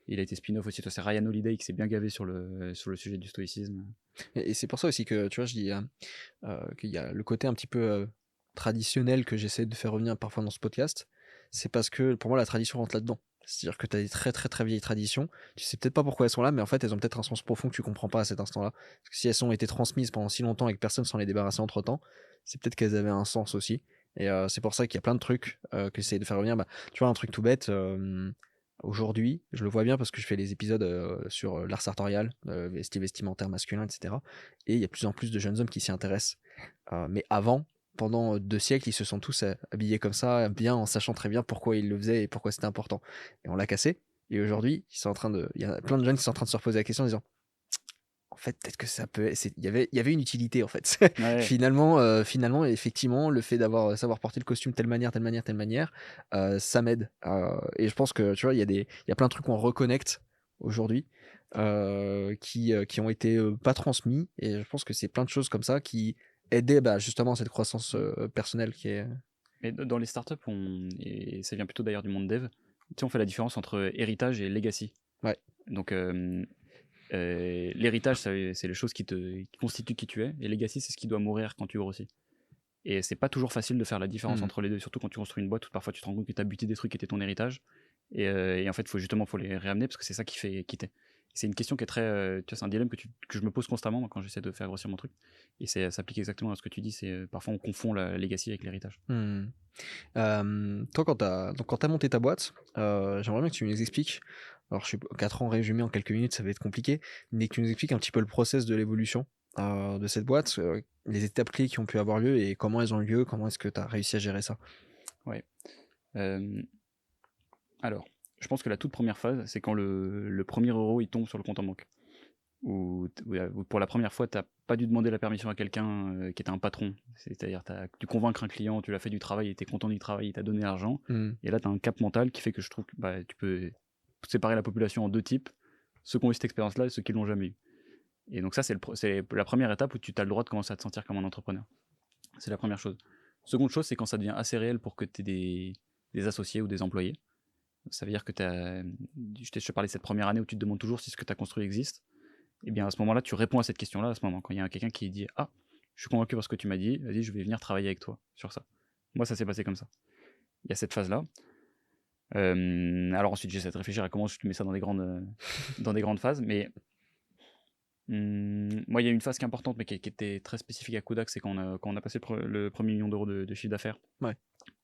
Il a été spin-off aussi. Toi, c'est Ryan Holiday qui s'est bien gavé sur le sujet du stoïcisme. Et c'est pour ça aussi que, tu vois, je dis qu'il y a le côté un petit peu traditionnel que j'essaie de faire revenir parfois dans ce podcast. C'est parce que pour moi, la tradition rentre là-dedans. C'est-à-dire que tu as des très très très vieilles traditions. Tu sais peut-être pas pourquoi elles sont là, mais en fait, elles ont peut-être un sens profond que tu comprends pas à cet instant-là. Parce que si elles ont été transmises pendant si longtemps et que personne s'en est débarrassé entre temps, c'est peut-être qu'elles avaient un sens aussi. Et c'est pour ça qu'il y a plein de trucs que j'essaie de faire revenir. Bah, tu vois, un truc tout bête. Aujourd'hui, je le vois bien parce que je fais les épisodes sur l'art sartorial, style vestimentaire masculin, etc. Et il y a de plus en plus de jeunes hommes qui s'y intéressent. Mais avant, pendant 2 siècles, ils se sont tous habillés comme ça, bien en sachant très bien pourquoi ils le faisaient et pourquoi c'était important. Et on l'a cassé. Et aujourd'hui, il y a plein de jeunes qui sont en train de se reposer la question en disant, en fait, peut-être que ça peut. Il y avait une utilité en fait. Ouais. Finalement, effectivement, le fait d'avoir savoir porter le costume telle manière, ça m'aide. Et je pense que tu vois, il y a plein de trucs qu'on reconnecte aujourd'hui qui ont été pas transmis. Et je pense que c'est plein de choses comme ça qui aidaient justement cette croissance personnelle qui est. Mais dans les startups, et ça vient plutôt d'ailleurs du monde dev, tu sais, on fait la différence entre héritage et legacy. Ouais. Donc, l'héritage, c'est les choses qui constituent qui tu es, et legacy, c'est ce qui doit mourir quand tu grossis. Et c'est pas toujours facile de faire la différence entre les deux, surtout quand tu construis une boîte où parfois tu te rends compte que tu as buté des trucs qui étaient ton héritage. Et en fait, faut les réamener parce que c'est ça qui fait quitter. C'est une question qui est très. Tu vois, c'est un dilemme que je me pose constamment moi, quand j'essaie de faire grossir mon truc. Et ça s'applique exactement à ce que tu dis. C'est parfois on confond la legacy avec l'héritage. Toi, quand t'as monté ta boîte, j'aimerais bien que tu nous expliques. Alors, je suis 4 ans résumé en quelques minutes, ça va être compliqué, mais que tu nous expliques un petit peu le process de l'évolution de cette boîte, les étapes clés qui ont pu avoir lieu et comment elles ont eu lieu, comment est-ce que tu as réussi à gérer ça. Ouais. Alors, je pense que la toute première phase, c'est quand le premier euro il tombe sur le compte en banque. Où pour la première fois, tu n'as pas dû demander la permission à quelqu'un qui était un patron. C'est-à-dire, tu as dû convaincre un client, tu l'as fait du travail, il était content du travail, il t'a donné l'argent. Et là, tu as un cap mental qui fait que je trouve que tu peux séparer la population en 2 types, ceux qui ont eu cette expérience-là et ceux qui ne l'ont jamais eu. Et donc ça, c'est la première étape où tu as le droit de commencer à te sentir comme un entrepreneur. C'est la première chose. Seconde chose, c'est quand ça devient assez réel pour que tu aies des associés ou des employés. Ça veut dire que je te parlais de cette première année où tu te demandes toujours si ce que tu as construit existe. Et bien à ce moment-là, tu réponds à cette question-là, à ce moment, quand il y a quelqu'un qui dit « Ah, je suis convaincu par ce que tu m'as dit, vas-y, je vais venir travailler avec toi sur ça. » Moi, ça s'est passé comme ça. Il y a cette phase-là. Alors ensuite, j'essaie de réfléchir à comment je mets ça dans des grandes phases, mais moi, il y a une phase qui est importante, mais qui était très spécifique à Kodak, c'est quand on a passé le 1er million d'euros de chiffre d'affaires, Ouais.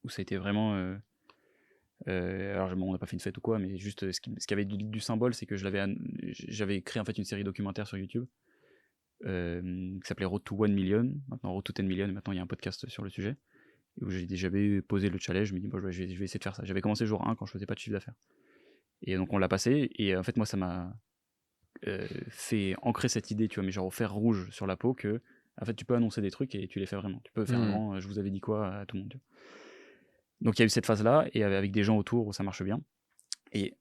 où ça a été vraiment Alors on n'a pas fait une fête ou quoi, mais juste ce qui avait du symbole, c'est que j'avais créé en fait une série documentaire sur YouTube qui s'appelait Road to 1 Million, maintenant Road to 10 Million, et maintenant il y a un podcast sur le sujet, où j'avais posé le challenge, je me dis bon, je vais essayer de faire ça. J'avais commencé jour 1 quand je faisais pas de chiffre d'affaires. Et donc on l'a passé, et en fait moi ça m'a fait ancrer cette idée, tu vois, mais genre au fer rouge sur la peau, que en fait tu peux annoncer des trucs et tu les fais vraiment. Tu peux faire un grand je vous avais dit quoi à tout le monde. Tu vois. Donc il y a eu cette phase-là, et avec des gens autour où ça marche bien. Et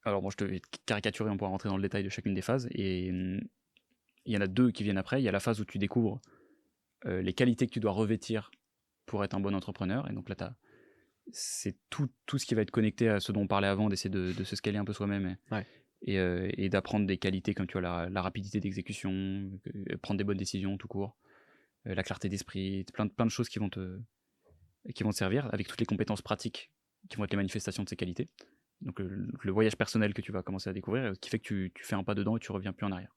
alors bon, je te vais caricaturer, on pourra rentrer dans le détail de chacune des phases, et il y en a 2 qui viennent après. Il y a la phase où tu découvres les qualités que tu dois revêtir pour être un bon entrepreneur, et donc là c'est tout ce qui va être connecté à ce dont on parlait avant, d'essayer de se scaler un peu soi-même, Ouais. et d'apprendre des qualités comme tu vois la rapidité d'exécution, prendre des bonnes décisions tout court, la clarté d'esprit, plein de choses qui vont te servir, avec toutes les compétences pratiques qui vont être les manifestations de ces qualités. Donc le voyage personnel que tu vas commencer à découvrir, qui fait que tu fais un pas dedans et tu reviens plus en arrière.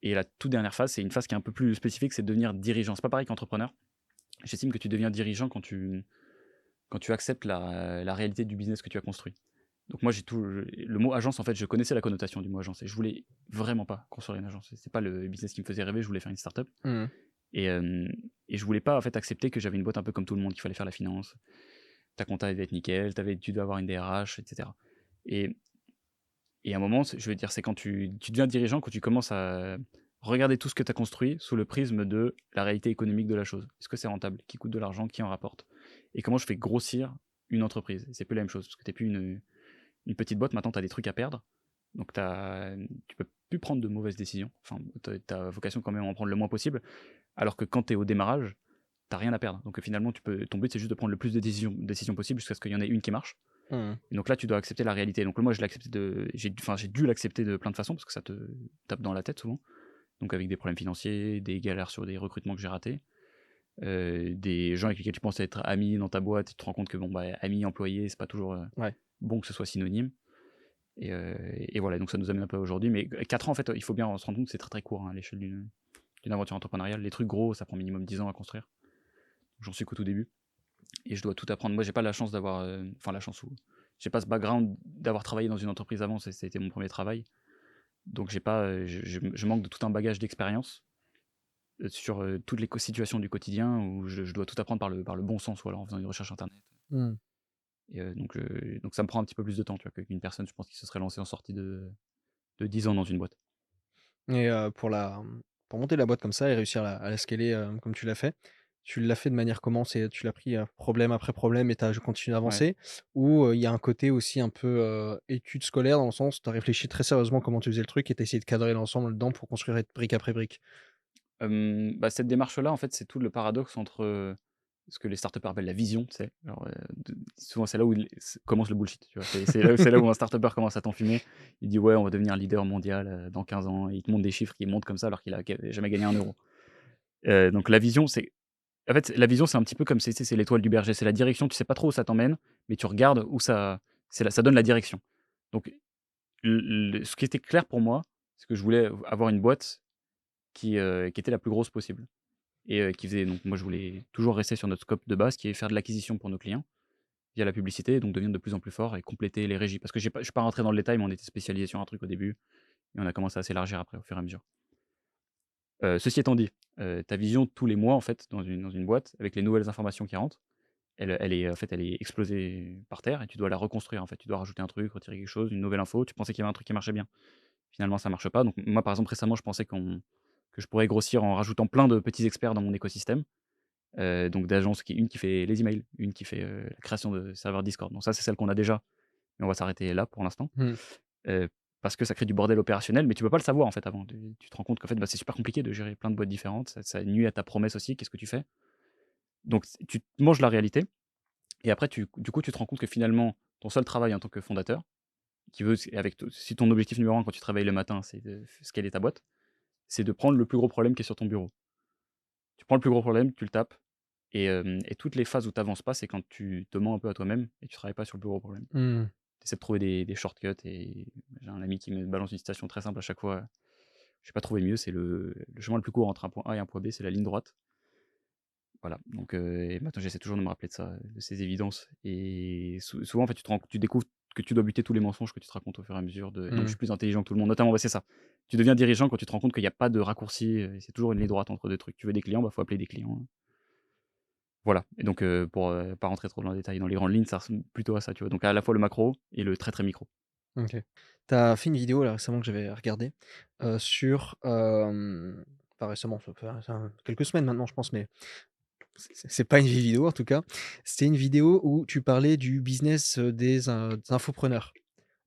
Et la toute dernière phase, c'est une phase qui est un peu plus spécifique, c'est de devenir dirigeant. C'est pas pareil qu'entrepreneur. J'estime que tu deviens dirigeant quand tu acceptes la réalité du business que tu as construit. Donc moi, le mot agence, en fait, je connaissais la connotation du mot agence, et je voulais vraiment pas construire une agence. C'est pas le business qui me faisait rêver, je voulais faire une startup. Et je voulais pas en fait accepter que j'avais une boîte un peu comme tout le monde, qu'il fallait faire la finance, ta compta devait être nickel, tu dois avoir une DRH, etc. Et à un moment, je veux dire, c'est quand tu deviens dirigeant, quand tu commences à regarder tout ce que tu as construit sous le prisme de la réalité économique de la chose. Est-ce que c'est rentable? Qui coûte de l'argent? Qui en rapporte? Et comment je fais grossir une entreprise? C'est plus la même chose, parce que tu n'es plus une petite boîte, maintenant tu as des trucs à perdre. Donc tu peux plus prendre de mauvaises décisions. Enfin, tu as vocation quand même à en prendre le moins possible. Alors que quand tu es au démarrage, t'as rien à perdre. Donc finalement, ton but, c'est juste de prendre le plus de décisions possibles jusqu'à ce qu'il y en ait une qui marche. Et donc là, tu dois accepter la réalité. Donc moi, j'ai dû l'accepter de plein de façons, parce que ça te tape dans la tête souvent. Donc avec des problèmes financiers, des galères sur des recrutements que j'ai ratés, des gens avec lesquels tu penses être ami dans ta boîte, et tu te rends compte que bon, bah, ami, employé, c'est pas toujours bon que ce soit synonyme. Et voilà, donc ça nous amène un peu à aujourd'hui. Mais 4 ans, en fait, il faut bien se rendre compte que c'est très très court, hein, à l'échelle d'une aventure entrepreneuriale. Les trucs gros, ça prend minimum 10 ans à construire. J'en suis qu'au tout début. Et je dois tout apprendre. Moi, j'ai pas la chance d'avoir. Enfin, la chance où. J'ai pas ce background d'avoir travaillé dans une entreprise avant, c'était mon premier travail. Donc, j'ai pas, je manque de tout un bagage d'expérience sur toutes les situations du quotidien où je dois tout apprendre par le bon sens, ou alors en faisant une recherche internet. Et donc, ça me prend un petit peu plus de temps, tu vois, qu'une personne, je pense, qui se serait lancée en sortie de 10 ans dans une boîte. Et pour monter la boîte comme ça et réussir à la scaler, comme tu l'as fait de manière comment? Tu l'as pris, problème après problème et tu as continué Ouais. d'avancer? Ou, il y a un côté aussi un peu, études scolaires dans le sens, tu as réfléchi très sérieusement comment tu faisais le truc et tu as essayé de cadrer l'ensemble dedans pour construire brique après brique? Bah, cette démarche-là, en fait, c'est tout le paradoxe entre ce que les startupeurs appellent la vision, tu sais. Genre, souvent, c'est là où commence le bullshit, tu vois. C'est là où un startupper commence à t'enfumer. Il dit ouais, on va devenir leader mondial dans 15 ans. Et il te montre des chiffres qui montent comme ça alors qu'il a jamais gagné un euro. Donc la vision, en fait, la vision, c'est un petit peu comme c'est l'étoile du berger. C'est la direction, tu sais pas trop où ça t'emmène, mais tu regardes où ça donne la direction. Donc, ce qui était clair pour moi, c'est que je voulais avoir une boîte qui était la plus grosse possible. Et qui faisait, donc moi je voulais toujours rester sur notre scope de base, qui est faire de l'acquisition pour nos clients via la publicité, donc devenir de plus en plus fort et compléter les régies. Parce que je suis pas rentré dans le détail, mais on était spécialisé sur un truc au début, et on a commencé à s'élargir après au fur et à mesure. Ceci étant dit, ta vision tous les mois en fait dans une boîte, avec les nouvelles informations qui rentrent, elle est en fait elle est explosée par terre, et tu dois la reconstruire en fait. Tu dois rajouter un truc, retirer quelque chose, une nouvelle info. Tu pensais qu'il y avait un truc qui marchait bien. Finalement ça marche pas. Donc moi par exemple récemment, je pensais que je pourrais grossir en rajoutant plein de petits experts dans mon écosystème. Donc d'agences, une qui fait les emails, une qui fait la création de serveurs Discord. Donc ça, c'est celle qu'on a déjà, mais on va s'arrêter là pour l'instant. Mmh. Heu, Parce que ça crée du bordel opérationnel, mais tu peux pas le savoir en fait avant. Tu te rends compte qu'en fait, bah, c'est super compliqué de gérer plein de boîtes différentes, ça nuit à ta promesse aussi. Qu'est-ce que tu fais? Donc tu manges la réalité, et après du coup, tu te rends compte que finalement, ton seul travail en tant que fondateur, si ton objectif numéro 1 quand tu travailles le matin, c'est de scaler ta boîte, c'est de prendre le plus gros problème qui est sur ton bureau. Tu prends le plus gros problème, tu le tapes. Et toutes les phases où tu avances pas, c'est quand tu te mens un peu à toi-même et tu travailles pas sur le plus gros problème. Mmh. Tu essaies de trouver des shortcuts, et j'ai un ami qui me balance une citation très simple à chaque fois. Je n'ai pas trouvé mieux, c'est le chemin le plus court entre un point A et un point B, c'est la ligne droite. Voilà, donc et maintenant j'essaie toujours de me rappeler de ces évidences et souvent, en fait, tu découvres que tu dois buter tous les mensonges que tu te racontes au fur et à mesure de donc je Mmh. suis plus intelligent que tout le monde, notamment, ouais, c'est ça. Tu deviens dirigeant quand tu te rends compte qu'il y a pas de raccourci, c'est toujours une ligne droite entre 2 trucs. Tu veux des clients, bah, faut appeler des clients, voilà et donc pour, pas rentrer trop dans le détail, dans les grandes lignes, ça ressemble plutôt à ça, tu vois? Donc à la fois le macro et le très, très micro. OK. Tu as fait une vidéo là récemment que j'avais regardée, sur, pas récemment, ça fait quelques semaines maintenant je pense, mais c'est pas une vieille vidéo en tout cas. C'était une vidéo où tu parlais du business, des infopreneurs.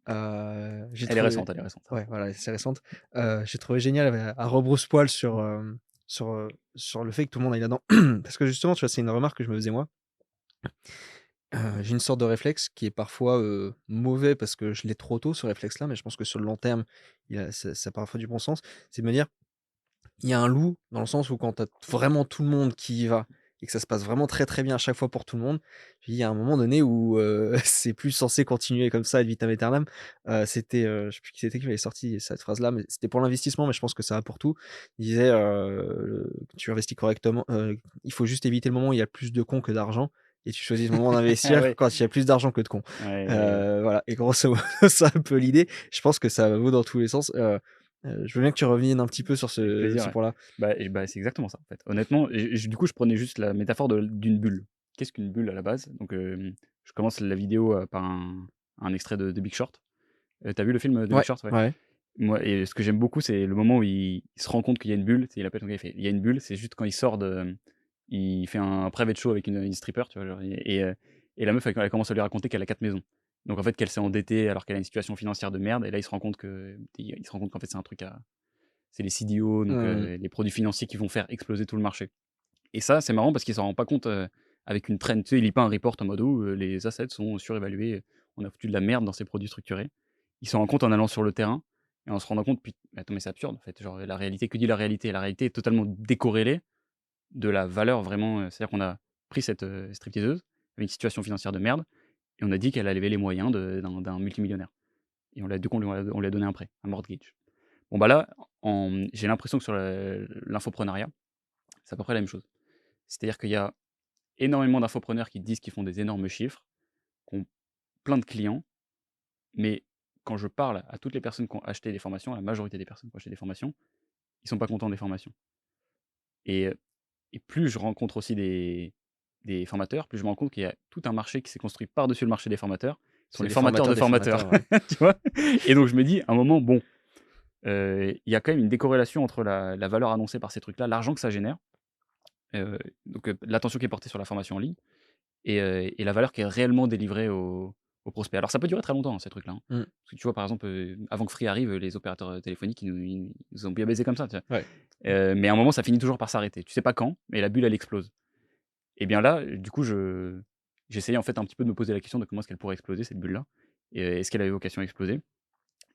J'ai Elle est trouvé récente, elle est récente. Ouais, voilà, c'est récente. J'ai trouvé génial, à rebrousse-poil sur le fait que tout le monde aille là-dedans. Parce que justement, tu vois, c'est une remarque que je me faisais moi. J'ai une sorte de réflexe qui est parfois, mauvais parce que je l'ai trop tôt ce réflexe-là, mais je pense que sur le long terme, ça a parfois du bon sens. C'est de me dire, il y a un loup dans le sens où quand tu as vraiment tout le monde qui y va et que ça se passe vraiment très, très bien à chaque fois pour tout le monde, il y a un moment donné où, c'est plus censé continuer comme ça ad vitam aeternam. C'était, je sais plus qui c'était qui avait sorti cette phrase-là, mais c'était pour l'investissement, mais je pense que ça va pour tout. Il disait, «Tu investis correctement, il faut juste éviter le moment où il y a plus de cons que d'argent et tu choisis le moment Ah d'investir ouais, quand il y a plus d'argent que de cons». ouais, ouais, ouais. Voilà et grosso modo, c'est un peu l'idée. Je pense que ça vaut dans tous les sens. Je veux bien que tu reviennes un petit peu sur Avec plaisir, ce ouais. point-là. Bah, c'est exactement ça, en fait. Honnêtement du coup, je prenais juste la métaphore d'une bulle. Qu'est-ce qu'une bulle à la base? Donc, je commence la vidéo, par un extrait de Big Short. Tu vu le film, de Big Ouais, Short? Ouais. ouais. Moi et ce que j'aime beaucoup, c'est le moment où il se rend compte qu'il y a une bulle. Tu sais, il appelle son gars, il fait: «Il y a une bulle», c'est juste quand il sort il fait un private show avec une stripper, tu vois? Genre et la meuf, elle commence à lui raconter qu'elle a 4 maisons. Donc en fait, qu'elle s'est endettée alors qu'elle a une situation financière de merde et là, il se rend compte qu'en fait, c'est les CDO, donc Mmh. les produits financiers qui vont faire exploser tout le marché. Et ça, c'est marrant parce qu'il s'en rend pas compte, avec une traîne. Tu sais, il lit pas un report en mode: «Oh, les assets sont surévalués, on a foutu de la merde dans ces produits structurés». Il s'en rend compte en allant sur le terrain et en se rendant compte, puis mais attends, mais c'est absurde en fait, genre la réalité, que dit la réalité? La réalité est totalement décorrélée de la valeur vraiment, c'est-à-dire qu'on a pris cette, stripteaseuse avec une situation financière de merde et on a dit qu'elle avait les moyens d'un multimillionnaire et du coup, on lui a donné un prêt, un mortgage. Bon bah là, j'ai l'impression que sur l'infoprenariat, c'est à peu près la même chose. C'est-à-dire qu'il y a énormément d'infopreneurs qui disent qu'ils font des énormes chiffres, qui ont plein de clients, mais quand je parle à toutes les personnes qui ont acheté des formations, la majorité des personnes qui ont acheté des formations, ils sont pas contents des formations. Et, plus je rencontre aussi des formateurs, plus je me rends compte qu'il y a tout un marché qui s'est construit par-dessus le marché des formateurs, ce sont C'est les les formateurs formateurs de des formateurs, formateurs, ouais. tu vois? Et donc je me dis à un moment, bon, il y a quand même une décorrélation entre la valeur annoncée par ces trucs-là, l'argent que ça génère, donc l'attention qui est portée sur la formation en ligne et la valeur qui est réellement délivrée aux prospects. Alors ça peut durer très longtemps, hein, ces trucs-là, hein. Mmh. Parce que tu vois, par exemple, avant que Free arrive, les opérateurs, téléphoniques, ils nous ont bien baisé comme ça, tu vois? Ouais. Mais à un moment, ça finit toujours par s'arrêter. Tu sais pas quand, mais la bulle, elle explose. Et bien là, du coup, j'essayais en fait un petit peu de me poser la question de comment est-ce qu'elle pourrait exploser cette bulle-là et est-ce qu'elle avait vocation à exploser?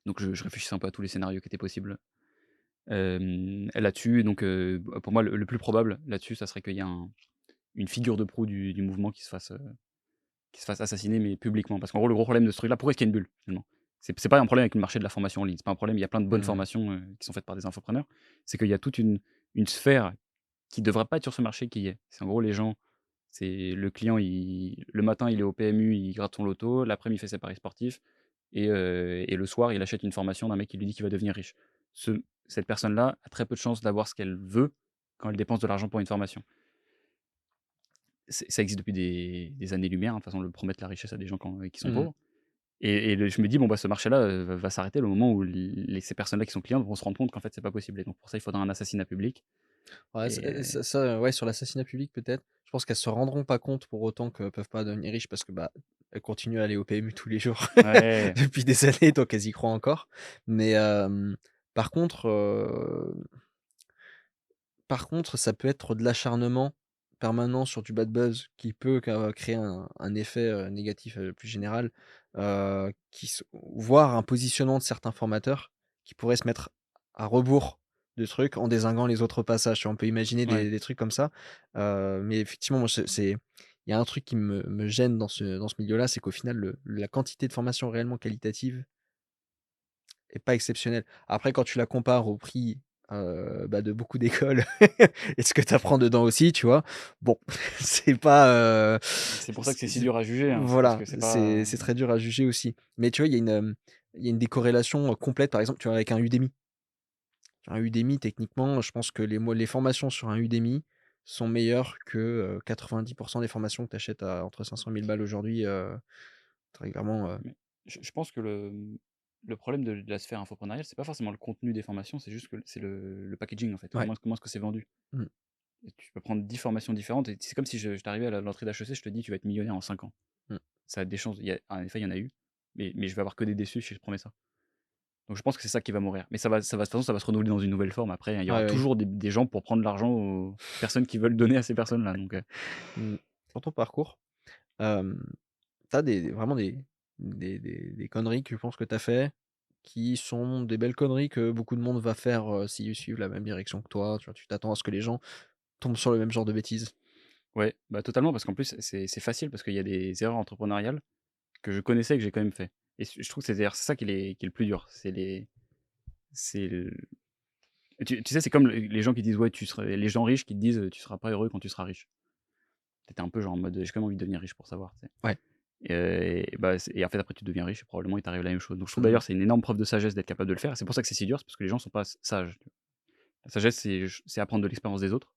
Donc je réfléchissais un peu à tous les scénarios qui étaient possibles, là-dessus. Donc pour moi, le plus probable là-dessus, ça serait qu'il y ait une figure de proue du mouvement qui se fasse assassiner, mais publiquement. Parce qu'en gros, le gros problème de ce truc-là, pourquoi est-ce qu'il y a une bulle, finalement? C'est pas un problème avec le marché de la formation en ligne, c'est pas un problème, il y a plein de bonnes Mmh. formations, qui sont faites par des infopreneurs. C'est qu'il y a toute une sphère qui devrait pas être sur ce marché qui y est. C'est en gros les gens, c'est le client, le matin, il est au PMU, il gratte son loto, l'après-midi, il fait ses paris sportifs et le soir, il achète une formation d'un mec qui lui dit qu'il va devenir riche. Cette personne-là a très peu de chances d'avoir ce qu'elle veut quand elle dépense de l'argent pour une formation. Ça existe depuis des années-lumière, hein, de toute façon, le promettre la richesse à des gens qui sont Mmh. pauvres. Je me dis: «Bon, bah, ce marché-là, va s'arrêter le moment où ces personnes-là qui sont clientes vont se rendre compte qu'en fait, c'est pas possible» et donc pour ça, il faudra un assassinat public Ouais, et ouais, sur l'assassinat public, peut-être. Je pense qu'elles se rendront pas compte pour autant qu'elles peuvent pas devenir riches parce que, bah, elles continuent à aller au PMU tous les jours ouais, depuis des années, donc elles y croient encore. Mais, par contre, ça peut être de l'acharnement permanent sur du bad buzz qui peut créer un effet, négatif, plus général, voire un positionnement de certains formateurs qui pourraient se mettre à rebours de trucs en dézinguant les autres passages. Tu vois? On peut imaginer ouais. des trucs comme ça, mais effectivement, moi, il y a un truc qui me gêne dans ce milieu-là, c'est qu'au final, la quantité de formation réellement qualitative est pas exceptionnelle. Après, quand tu la compares au prix de beaucoup d'écoles et ce que tu apprends dedans aussi, tu vois? Bon, c'est pas, C'est pour ça que c'est si dur à juger, hein, c'est parce voilà, que c'est c'est pas c'est très dur à juger aussi. Mais tu vois, il y a une décorrélation, complète, par exemple, tu vois, avec un Udemy. Un Udemy, techniquement, je pense que les formations sur un Udemy sont meilleures que, 90 des formations que tu achètes à entre 500 000 balles aujourd'hui, très clairement, mais je pense que le problème de la sphère infopreneuriale, c'est pas forcément le contenu des formations, c'est juste que c'est le packaging, en fait. ouais. Comment est-ce que c'est vendu? Mmh. Et tu peux prendre 10 formations différentes et c'est comme si je t'arrivais à l'entrée d'HEC, je te dis: «Tu vas être millionnaire en 5 ans». Mmh. Ça a des chances, en effet, il y en a eu, mais je vais avoir que des déçus si je promets ça. Donc je pense que c'est ça qui va mourir. Mais de toute façon, ça va se renouveler dans une nouvelle forme. Après, il y aura Ouais, ouais. toujours des gens pour prendre l'argent aux personnes qui veulent donner à ces personnes-là, donc Mmh. Sur ton parcours, hem, tu as vraiment des conneries que tu penses que tu as fait, qui sont des belles conneries que beaucoup de monde va faire, s'ils suivent la même direction que toi, tu vois? Tu t'attends à ce que les gens tombent sur le même genre de bêtises? ouais, bah, totalement parce qu'en plus, c'est facile parce qu'il y a des erreurs entrepreneuriales que je connaissais et que j'ai quand même fait et je trouve que c'est ça qui est le plus dur. C'est le tu sais, c'est comme les gens qui disent: «Ouais, tu serais» les gens riches qui te disent: «Tu seras pas heureux quand tu seras riche». Tu étais un peu genre en mode: «J'ai quand même envie de devenir riche pour savoir», tu sais? Ouais. Et bah, et en fait, après tu deviens riche et probablement il t'arrive la même chose. Donc je trouve Mmh. d'ailleurs c'est une énorme preuve de sagesse d'être capable de le faire et c'est pour ça que c'est si dur, c'est parce que les gens sont pas sages. La sagesse, c'est apprendre de l'expérience des autres,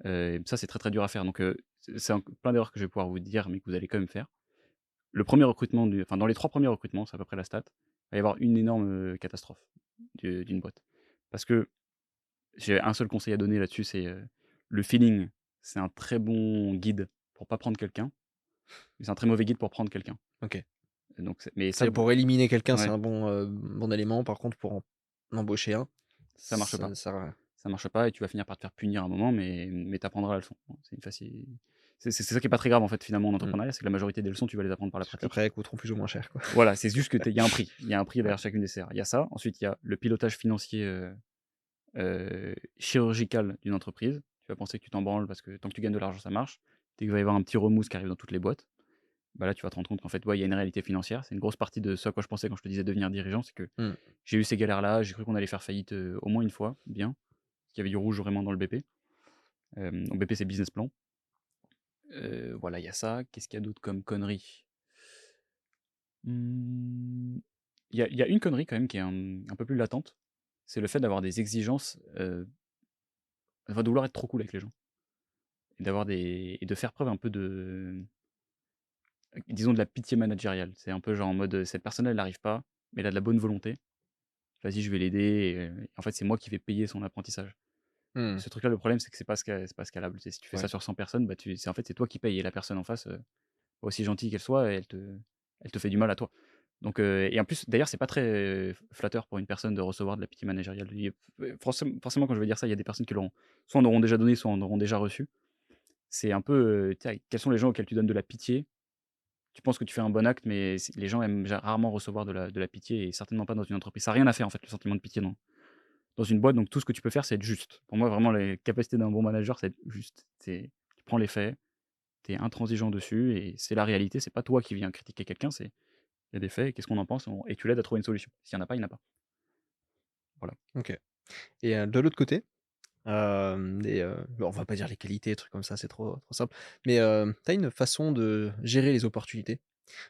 et ça, c'est très, très dur à faire. Donc c'est plein d'erreurs que je vais pouvoir vous dire, mais que vous allez quand même faire. Le premier recrutement dans les 3 premiers recrutements, c'est à peu près la stat, il va y avoir une énorme, catastrophe d'une boîte. Parce que j'ai un seul conseil à donner là-dessus, c'est, le feeling, c'est un très bon guide pour pas prendre quelqu'un, mais c'est un très mauvais guide pour prendre quelqu'un. OK. Donc mais ça, C'est pour éliminer quelqu'un, c'est ouais, un bon élément. Par contre, pour en embaucher un, ça marche pas. ça sert à rien. Ça marche pas et tu vas finir par te faire punir à un moment, mais tu apprendras la leçon. C'est une facile c'est ça qui est pas très grave, en fait, finalement, en Mmh. entrepreneuriat, c'est que la majorité des leçons, tu vas les apprendre par la Parce pratique. qu'après, elles coûteront plus ou moins cher, quoi. Voilà, c'est juste que tu il y a un prix. Il y a un prix Ouais. derrière chacune des serres. Il y a ça. Ensuite, il y a le pilotage financier, chirurgical d'une entreprise. Tu vas penser que tu t'en branles parce que tant que tu gagnes de l'argent, ça marche. Dès qu'il va y avoir un petit remousse qui arrive dans toutes les boîtes, bah, là, tu vas te rendre compte qu'en fait, ouais, il y a une réalité financière. C'est une grosse partie de ce à quoi je pensais quand je te disais devenir dirigeant, c'est que Mmh. j'ai eu ces galères-là, j'ai cru qu'on allait faire faillite, au moins une fois, bien, qu'il y avait du rouge vraiment dans le BP. Donc BP, c'est business plan. Voilà, il y a ça. Qu'est-ce qu'il y a d'autre comme connerie? Mmh, il y a une connerie quand même qui est un peu plus latente, c'est le fait d'avoir des exigences, enfin de vouloir être trop cool avec les gens et de faire preuve un peu de, disons de la pitié managériale. C'est un peu genre en mode, cette personne-là, elle arrive pas, mais elle a de la bonne volonté. Vas-y, je vais l'aider et en fait, c'est moi qui vais payer son apprentissage. Et Mmh. ce truc-là, le problème, c'est que c'est pas scalable. Tu sais, si tu fais ça Ouais. sur 100 personnes, bah, c'est en fait, c'est toi qui payes et la personne en face, aussi gentille qu'elle soit, elle te fait du mal à toi. Donc et en plus, d'ailleurs, c'est pas très flatteur pour une personne de recevoir de la pitié managériale. Forcément, quand je vais dire ça, il y a des personnes qui l'auront soit en auront déjà donné, soit en auront déjà reçu. C'est un peu, tu sais, quels sont les gens auxquels tu donnes de la pitié? Tu penses que tu fais un bon acte, mais les gens aiment rarement recevoir de la pitié et certainement pas dans une entreprise. Ça a rien à faire, en fait, le sentiment de pitié dans une boîte. Donc tout ce que tu peux faire, c'est être juste. Pour moi, vraiment, les capacités d'un bon manager, c'est être juste. Tu prends les faits, tu es intransigeant dessus et c'est la réalité. C'est pas toi qui viens critiquer quelqu'un, il y a des faits, qu'est-ce qu'on en pense? Et tu l'aides à trouver une solution. S'il y en a pas, il y en a pas. Voilà. OK. Et de l'autre côté, bon, on va pas dire les qualités, trucs comme ça, c'est trop simple. Mais, tu as une façon de gérer les opportunités?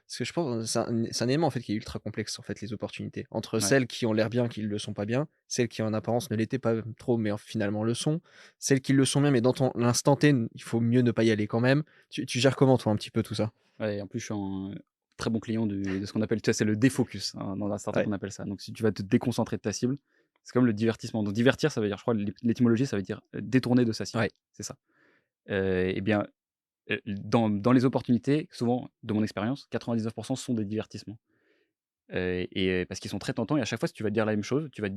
Parce que je pense, c'est un élément, en fait, qui est ultra complexe, en fait, les opportunités. Entre Ouais. celles qui ont l'air bien, qui ne le sont pas bien, celles qui en apparence ne l'étaient pas trop, mais finalement le sont, celles qui le sont bien, mais dans l'instant T, il faut mieux ne pas y aller quand même. Tu gères comment, toi, un petit peu tout ça? Ouais, et en plus, je suis un très bon client de ce qu'on appelle, tu sais, c'est le défocus, hein, dans la startup, Ouais. on appelle ça. Donc si tu vas te déconcentrer de ta cible, c'est comme le divertissement. Donc divertir, ça veut dire, je crois, l'étymologie, ça veut dire, détourner de sa cible. Ouais. C'est ça. Et bien, dans les opportunités, souvent, de mon expérience, 99 sont des divertissements. Parce qu'ils sont très tentants et à chaque fois, si tu vas te dire la même chose, tu vas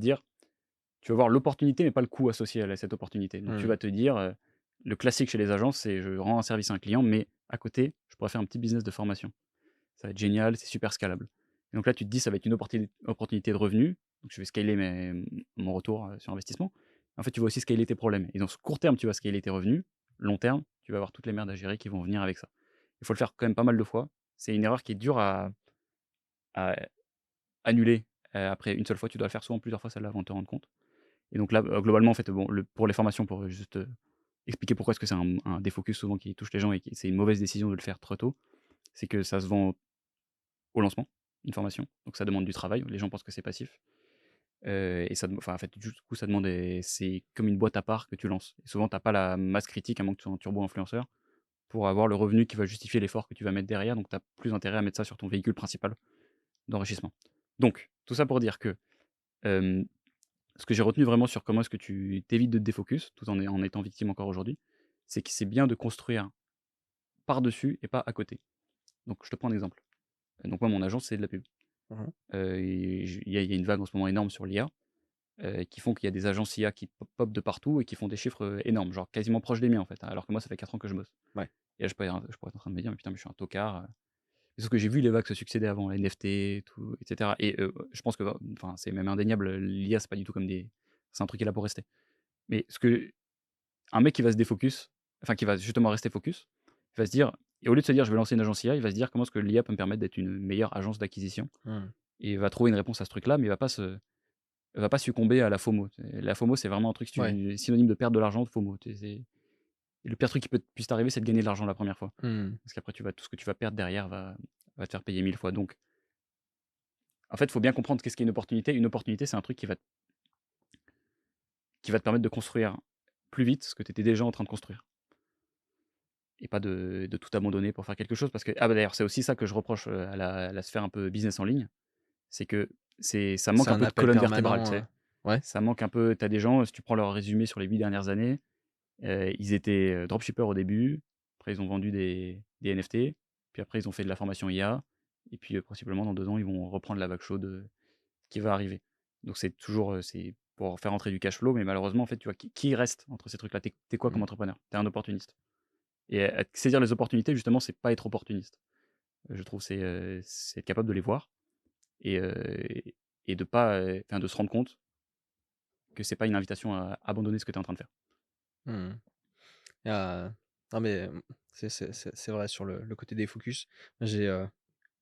voir l'opportunité, mais pas le coût associé à cette opportunité. Donc tu Mmh. vas te dire, le classique chez les agences, c'est je rends un service à un client, mais à côté, je pourrais faire un petit business de formation. Ça va être génial, c'est super scalable. Et donc là, tu te dis, ça va être une opportunité de revenu. Donc je vais scaler mon retour sur investissement. En fait, tu vas aussi scaler tes problèmes. Et dans ce court terme, tu vas scaler tes revenus. Long terme, tu vas avoir toutes les merdes à gérer qui vont venir avec ça. Il faut le faire quand même pas mal de fois. C'est une erreur qui est dure à annuler après une seule fois. Tu dois le faire souvent plusieurs fois celle-là avant de te rendre compte. Et donc là, globalement, en fait, bon, pour les formations, pour juste expliquer pourquoi est-ce que c'est un défocus souvent qui touche les gens et que c'est une mauvaise décision de le faire trop tôt, c'est que ça se vend au lancement, une formation. Donc ça demande du travail. Les gens pensent que c'est passif. Et ça, en fait, du coup, ça demande, c'est comme une boîte à part que tu lances. Et souvent, tu n'as pas la masse critique, à moins que tu sois un turbo-influenceur, pour avoir le revenu qui va justifier l'effort que tu vas mettre derrière. Donc, tu as plus intérêt à mettre ça sur ton véhicule principal d'enrichissement. Donc, tout ça pour dire que euh, ce que j'ai retenu vraiment sur comment est-ce que tu t'évites de te défocus, tout en étant victime encore aujourd'hui, c'est que c'est bien de construire par-dessus et pas à côté. Donc, je te prends un exemple. Donc, moi, mon agence, c'est de la pub. Mhm. Il y a une vague en ce moment énorme sur l'IA, qui font qu'il y a des agences IA qui pop de partout et qui font des chiffres énormes, genre quasiment proches des miens en fait, hein, alors que moi ça fait 4 ans que je bosse. Ouais. Et là je pourrais être en train de me dire, mais putain, mais je suis un tocard. Sauf que j'ai vu les vagues se succéder avant, les NFT, tout, etc. Et je pense que enfin, c'est même indéniable, l'IA c'est pas du tout comme des. C'est un truc qui est là pour rester. Mais un mec qui va se défocus, enfin qui va justement rester focus, il va se dire, et au lieu de se dire je vais lancer une agence IA, il va se dire comment est-ce que l'IA peut me permettre d'être une meilleure agence d'acquisition. Mhm. Et il va trouver une réponse à ce truc-là, mais il va pas succomber à la FOMO. La FOMO, c'est vraiment un truc, Ouais. synonyme de perdre de l'argent, de FOMO. Et le pire truc qui puisse t'arriver, c'est de gagner de l'argent la première fois. Mhm. Parce qu'après, tout ce que tu vas perdre derrière va te faire payer 1000 fois. Donc, en fait, il faut bien comprendre qu'est-ce qu'est une opportunité. Une opportunité, c'est un truc qui va te permettre de construire plus vite ce que tu étais déjà en train de construire. Et pas de tout abandonner pour faire quelque chose. Parce que, ah bah d'ailleurs, c'est aussi ça que je reproche à la sphère un peu business en ligne. C'est que ça C'est manque un un peu de appel colonne vertébrale, tu permanent. sais. Ouais. Ça manque un peu. Tu as des gens, si tu prends leur résumé sur les 8 dernières années, ils étaient dropshippers au début, après ils ont vendu des NFT, puis après ils ont fait de la formation IA, et puis possiblement dans 2 ans ils vont reprendre la vague chaude qui va arriver. Donc c'est toujours c'est pour faire entrer du cash flow, mais malheureusement en fait tu vois qui reste entre ces trucs-là. T'es quoi comme Mhm. entrepreneur? T'es un opportuniste. Et saisir les opportunités justement c'est pas être opportuniste. Je trouve c'est être capable de les voir et euh, et de pas enfin, de se rendre compte que c'est pas une invitation à abandonner ce que tu es en train de faire. Mhm. Ah, non, mais c'est vrai sur le côté des focus. J'ai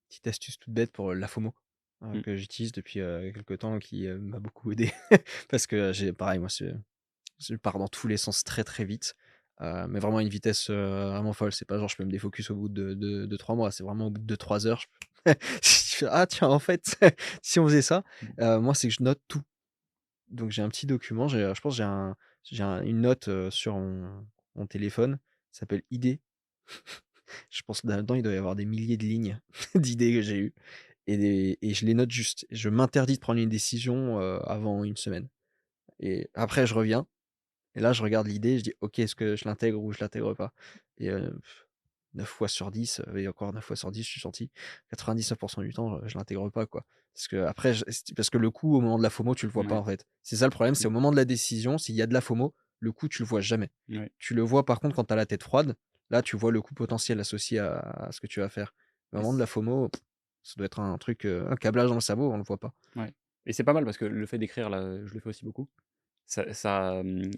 petite astuce toute bête pour la FOMO Mm. que j'utilise depuis quelques temps qui m'a beaucoup aidé. Parce que j'ai pareil, moi, je pars dans tous les sens très très vite. Mais vraiment à une vitesse vraiment folle. C'est pas genre je peux me défocus au bout de 3 mois. C'est vraiment au bout de 3 heures. Si tu fais, ah tiens, en fait, si on faisait ça, moi, c'est que je note tout. Donc j'ai un petit document, je pense que une note sur mon téléphone, ça s'appelle idées. Je pense que là-dedans, il doit y avoir des milliers de lignes d'idées que j'ai eues et je les note juste. Je m'interdis de prendre une décision avant une semaine. Et après, je reviens et là, je regarde l'idée, je dis ok, est-ce que je l'intègre ou je l'intègre pas? Et 9 fois sur 10, et encore 9 fois sur 10, je suis gentil, 99% du temps, je l'intègre pas, quoi. Parce que après, parce que le coup, au moment de la FOMO, tu le vois pas, Ouais. en fait. C'est ça le problème, c'est Mm. au moment de la décision, s'il y a de la FOMO, le coup, tu le vois jamais. Ouais. Tu le vois par contre quand tu as la tête froide, là, tu vois le coût potentiel associé à ce que tu vas faire. Mais au Et moment de la FOMO, ça doit être un truc, un câblage dans le cerveau, on le voit pas. ouais. Et c'est pas mal parce que le fait d'écrire, là, je le fais aussi beaucoup. Ça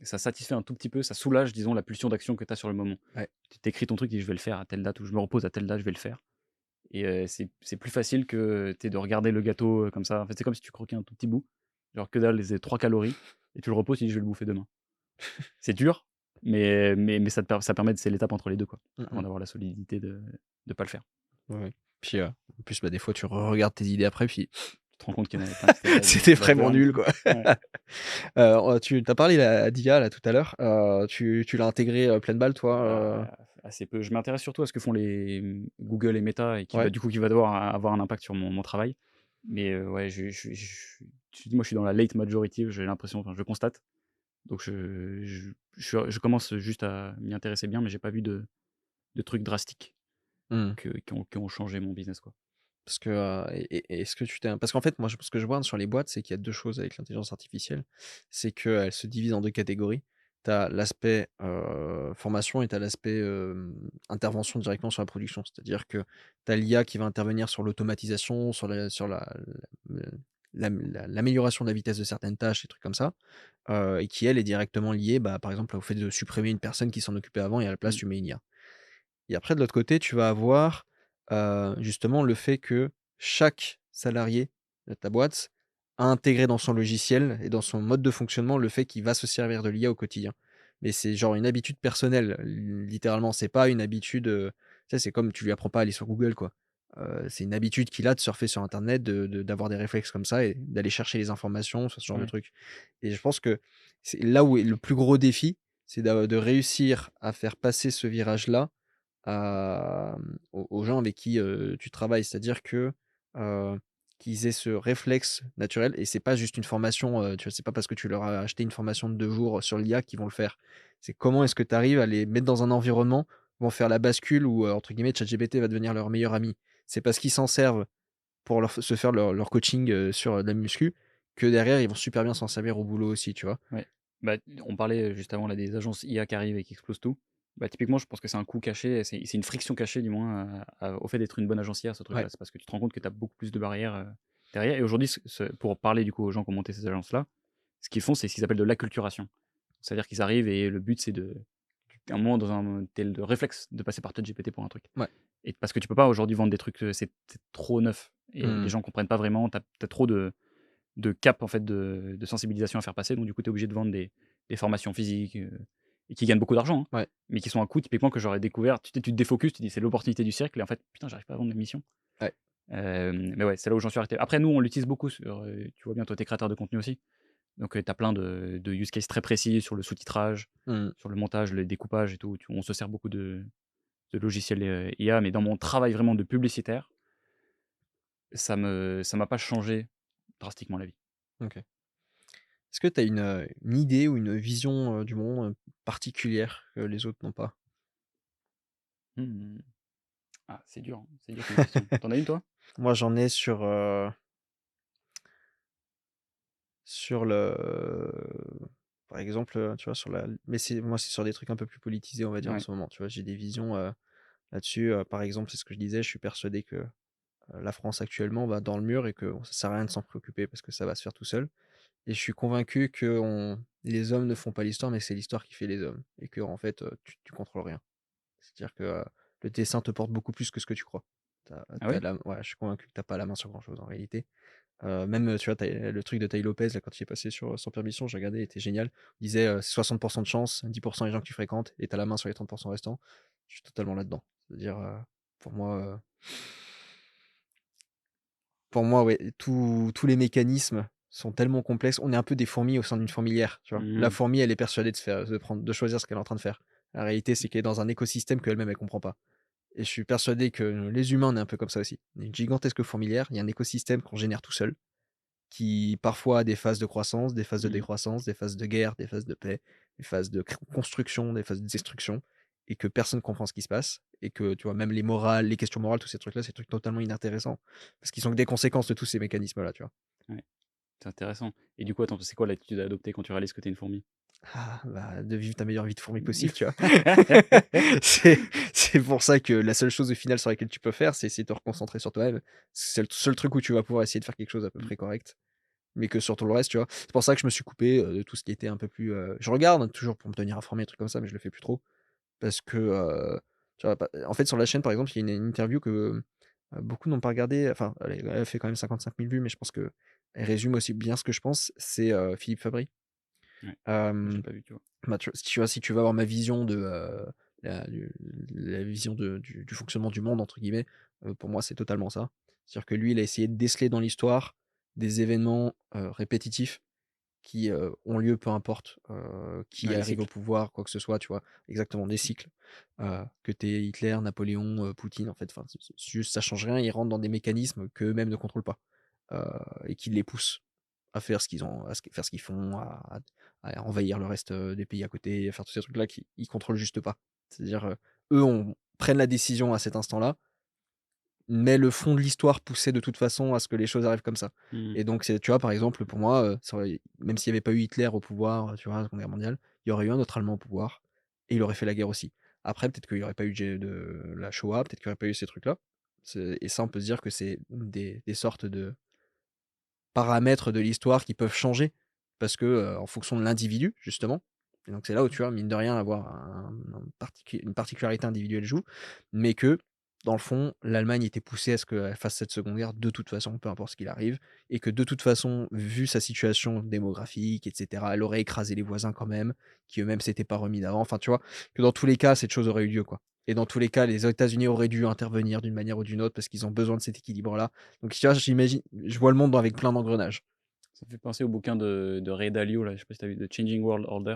satisfait un tout petit peu, ça soulage, disons, la pulsion d'action que tu as sur le moment. Ouais. Tu t'écris ton truc, tu dis je vais le faire à telle date, ou je me repose à telle date, je vais le faire. Et c'est plus facile que de regarder le gâteau comme ça. En fait, c'est comme si tu croquais un tout petit bout, genre que dalle, les 3 calories, et tu le reposes, tu dis je vais le bouffer demain. C'est dur, mais ça permet, c'est l'étape entre les deux, quoi, Mmh avant mh. d'avoir la solidité de pas le faire. Ouais, ouais. Puis, en plus, bah, des fois, tu regardes tes idées après, puis Tu te rends compte qu'il y en avait plein qui étaient c'était de la vraiment burn. nul, quoi. Ouais. Tu as parlé d'IA là tout à l'heure, tu l'as intégré, pleine balle toi? Assez peu. Je m'intéresse surtout à ce que font Google et Meta et Ouais. du coup, qui va devoir avoir un impact sur mon travail. Mais ouais, moi, je suis dans la late majority, j'ai l'impression, enfin, je constate. Donc je commence juste à m'y intéresser bien, mais j'ai pas vu de trucs drastiques Mmh. qui ont changé mon business, quoi. Parce que, et est-ce que tu t'es parce qu'en fait, moi, ce que je vois sur les boîtes, c'est qu'il y a 2 choses avec l'intelligence artificielle. C'est qu'elle se divise en 2 catégories. Tu as l'aspect, formation et tu as l'aspect, intervention directement sur la production. C'est-à-dire que tu as l'IA qui va intervenir sur l'automatisation, l'amélioration de la vitesse de certaines tâches, des trucs comme ça, et qui, elle, est directement liée, bah, par exemple, au fait de supprimer une personne qui s'en occupait avant et à la place, Mmh. tu mets une IA. Et après, de l'autre côté, tu vas avoir, justement le fait que chaque salarié de ta boîte a intégré dans son logiciel et dans son mode de fonctionnement le fait qu'il va se servir de l'IA au quotidien. Mais c'est genre une habitude personnelle, littéralement. C'est pas une habitude, tu sais, c'est comme tu lui apprends pas à aller sur Google, quoi. C'est une habitude qu'il a de surfer sur internet, d'avoir des réflexes comme ça et d'aller chercher les informations sur ce genre de Ouais. trucs. Et je pense que c'est là où est le plus gros défi, c'est de réussir à faire passer ce virage-là aux gens avec qui, tu travailles. C'est-à-dire que, heu, qu'ils aient ce réflexe naturel et c'est pas juste une formation, tu vois? C'est pas parce que tu leur as acheté une formation de 2 jours sur l'IA qu'ils vont le faire. C'est comment est-ce que tu arrives à les mettre dans un environnement où vont faire la bascule où, entre guillemets, «ChatGPT» va devenir leur meilleur ami. C'est parce qu'ils s'en servent pour se faire leur coaching, sur, de la muscu, que derrière ils vont super bien s'en servir au boulot aussi, tu vois? Ouais. Bah, on parlait juste avant là des agences IA qui arrivent et qui explosent tout. Bah, typiquement, je pense que c'est un coût caché, c'est une friction cachée du moins au fait d'être une bonne agence IA, ce Ouais. truc-là. C'est parce que tu te rends compte que tu as beaucoup plus de barrières derrière. Et aujourd'hui, pour parler du coup aux gens qui ont monté ces agences-là, ce qu'ils font, c'est ce qu'ils appellent de l'acculturation. C'est-à-dire qu'ils arrivent et le but, c'est à un moment, dans un tel de réflexe, de passer par ChatGPT pour un truc. Ouais. Et parce que tu peux pas aujourd'hui vendre des trucs, c'est trop neuf. Et les Mmh. gens comprennent pas vraiment, tu as trop de cap en fait de sensibilisation à faire passer. Donc du coup, tu es obligé de vendre des formations physiques et qui gagnent beaucoup d'argent, hein, Ouais. mais qui sont un coût typiquement que j'aurais découvert. Tu te défocuses, tu dis c'est l'opportunité du siècle et en fait, putain, j'arrive pas à vendre mes missions. Ouais. Mais ouais, c'est là où j'en suis arrêté. Après, nous, on l'utilise beaucoup. Tu vois bien, toi, t'es créateur de contenu aussi. Donc, tu as plein de use cases très précis sur le sous-titrage, Mmh. sur le montage, le découpage et tout. On se sert beaucoup de logiciels IA, mais dans mon travail vraiment de publicitaire, ça m'a pas changé drastiquement la vie. OK. Est-ce que tu as une idée ou une vision, du monde, particulière que les autres n'ont pas? Mmh. Ah, c'est dur, hein, c'est dur comme question. T'en as une toi? Moi, j'en ai sur le par exemple, tu vois, sur la mais c'est sur des trucs un peu plus politisés, on va dire, en Ouais. ce moment, tu vois? J'ai des visions, là-dessus, par exemple, c'est ce que je disais, je suis persuadé que, la France actuellement va dans le mur et que ça sert à rien de s'en préoccuper parce que ça va se faire tout seul et je suis convaincu que les hommes ne font pas l'histoire, mais c'est l'histoire qui fait les hommes et qu'en fait, tu contrôles rien. C'est-à-dire que, le dessin te porte beaucoup plus que ce que tu crois. Ah Tu ouais? la Ouais, je suis convaincu que t'as pas la main sur grand-chose en réalité. Même, tu vois, tu le truc de Tai Lopez là, quand il est passé sur, Sans Permission, j'ai regardé, il était génial. Il disait, c'est 60 de chance, 10 les gens que tu fréquentes et tu as la main sur les 30 restants. Je suis totalement là-dedans. C'est-à-dire, pour moi, heu, pour moi, ouais, tous les mécanismes sont tellement complexes. On est un peu des fourmis au sein d'une fourmilière, tu vois? La Mmh. fourmi, elle est persuadée de choisir ce qu'elle est en train de faire. La réalité, c'est qu'elle est dans un écosystème qu'elle-même, elle comprend pas. Et je suis persuadé que les humains, on est un peu comme ça aussi. On est une gigantesque fourmilière, il y a un écosystème qu'on génère tout seul, qui parfois a des phases de croissance, des phases de Mmh. décroissance, des phases de guerre, des phases de paix, des phases de construction, des phases de destruction, et que personne comprend ce qui se passe, et que tu vois, même les morales, les questions morales, tous ces trucs-là, c'est des trucs totalement inintéressants, parce qu'ils sont que des conséquences de tous ces mécanismes-là, tu vois. Ouais, c'est intéressant. Et du coup, attends, c'est quoi l'attitude à adopter quand tu réalises que t'es une fourmi? Ah, bah, de vivre ta meilleure vie de fourmi possible, tu vois. C'est c'est pour ça que la seule chose au final sur laquelle tu peux faire, c'est essayer de te reconcentrer sur toi-même. C'est le seul truc où tu vas pouvoir essayer de faire quelque chose à peu Mmh. près correct. Mais que sur tout le reste, tu vois? C'est pour ça que je me suis coupé, de tout ce qui était un peu plus, je regarde, hein, toujours pour me tenir informé, des trucs comme ça, mais je le fais plus trop. Parce que, tu vois? En fait, sur la chaîne, par exemple, il y a une interview que, beaucoup n'ont pas regardée, enfin, elle fait quand même 55 000 vues, mais je pense qu'elle résume aussi bien ce que je pense. C'est, Philippe Fabry. Ouais, j'ai Hem, pas vu, tu vois? Bah, si tu veux avoir ma vision de, la vision du fonctionnement du monde entre guillemets, pour moi, c'est totalement ça. C'est-à-dire que lui, il a essayé de déceler dans l'histoire des événements, répétitifs qui, ont lieu, peu importe, qui Ouais, les arrive au cycles. pouvoir, quoi que ce soit, tu vois? Exactement, des cycles, que tu Hitler, Napoléon, Poutine, en fait, enfin, c'est juste ça change rien, ils rentrent dans des mécanismes qu'eux-mêmes ne contrôlent pas, heu et qui les poussent à faire ce qu'ils ont à ce faire ce qu'ils font, à envahir le reste, des pays à côté, à faire tous ces trucs-là qu'ils contrôlent juste pas. C'est-à-dire, eux, prennent la décision à cet instant-là, mais le fond de l'histoire poussait de toute façon à ce que les choses arrivent comme ça. Mmh. Et donc c'est tu vois, par exemple, pour moi, même s'il y avait pas eu Hitler au pouvoir, tu vois, à la Seconde Guerre mondiale, il y aurait eu un autre Allemand au pouvoir et il aurait fait la guerre aussi. Après, peut-être qu'il y aurait pas eu de la Shoah, peut-être qu'il y aurait pas eu ces trucs-là. Et ça, on peut se dire que c'est des sortes de paramètres de l'histoire qui peuvent changer parce que, en fonction de l'individu, justement. Et donc c'est là où, tu vois, mine de rien, avoir une particularité individuelle joue, mais que dans le fond, l'Allemagne était poussée à ce qu'elle fasse cette seconde guerre de toute façon, peu importe ce qu'il arrive, et que de toute façon, vu sa situation démographique, etc., elle aurait écrasé les voisins quand même, qui eux-mêmes s'étaient pas remis d'avant. Enfin, tu vois, que dans tous les cas, cette chose aurait eu lieu, quoi. Et dans tous les cas, les États-Unis auraient dû intervenir d'une manière ou d'une autre parce qu'ils ont besoin de cet équilibre-là. Donc, tu vois, j'imagine, je vois le monde avec plein d'engrenages. Ça me fait penser au bouquin de Ray Dalio, là, je sais pas si tu as vu, The Changing World Order.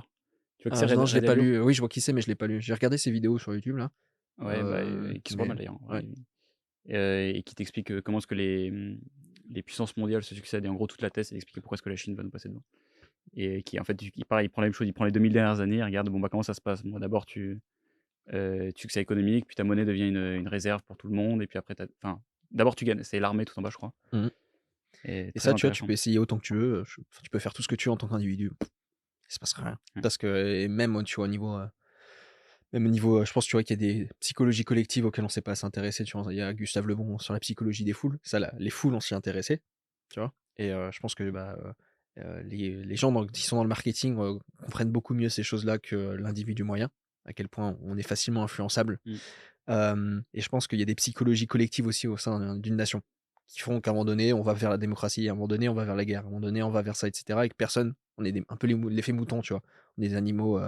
Tu vois que c'est Non, je Ray l'ai pas Dalio? lu. Oui, je vois qui c'est, mais je l'ai pas lu. J'ai regardé ses vidéos sur YouTube, là. Ouais, bah, qui sont pas Mais mal d'ailleurs, en ouais. vrai. Et qui t'explique comment est-ce que les puissances mondiales se succèdent. Et en gros, toute la thèse, c'est d'expliquer pourquoi est-ce que la Chine va nous passer devant. Et qui, en fait, pareil, il prend la même chose, il prend les 2000 dernières années, il regarde, bon, bah, comment ça se passe. Bon, d'abord, succès économique, puis ta monnaie devient une réserve pour tout le monde, et puis après, enfin, d'abord, tu gagnes, c'est l'armée tout en bas, je crois. Mmh. Et Et très ça, tu vois, tu intéressant. peux essayer autant que tu veux. Enfin, tu peux faire tout ce que tu veux en tant qu'individu. Il se passera rien. Ouais. Parce que et même, tu vois, même au niveau, je pense, tu vois, qu'il y a des psychologies collectives auxquelles on s'est pas assez intéressé, tu vois? Il y a Gustave Le Bon sur la psychologie des foules. Ça, là, les foules, on s'y intéressait, tu vois? Et je pense que, bah, les gens qui sont dans le marketing, comprennent beaucoup mieux ces choses-là que l'individu moyen, à quel point on est facilement influençable. Mmh. Et je pense qu'il y a des psychologies collectives aussi au sein d'une nation, qui font qu'à un moment donné, on va vers la démocratie, à un moment donné, on va vers la guerre, à un moment donné, on va vers ça, et cetera, et que personne on est un peu l'effet mouton, tu vois? On est des animaux,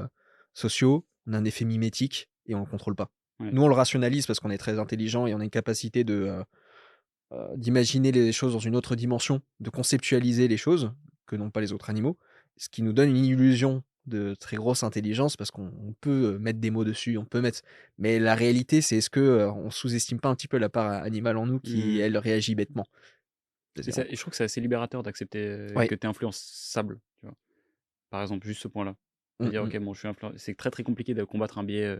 sociaux, on a un effet mimétique et on le contrôle pas. Ouais. Nous, on le rationalise parce qu'on est très intelligent et on a une capacité d'imaginer les choses dans une autre dimension, de conceptualiser les choses que n'ont pas les autres animaux, ce qui nous donne une illusion de très grosse intelligence parce qu'on peut, mettre des mots dessus, on peut mettre mais la réalité, c'est est-ce que, on sous-estime pas un petit peu la part animale en nous qui, Mmh. elle, réagit bêtement? Et, C'est-à-dire et je trouve que c'est assez libérateur d'accepter ouais. que tu es influençable, tu vois. Par exemple, juste ce point-là. De Mmh dire, mh. ok, bon, c'est très très compliqué de combattre un biais,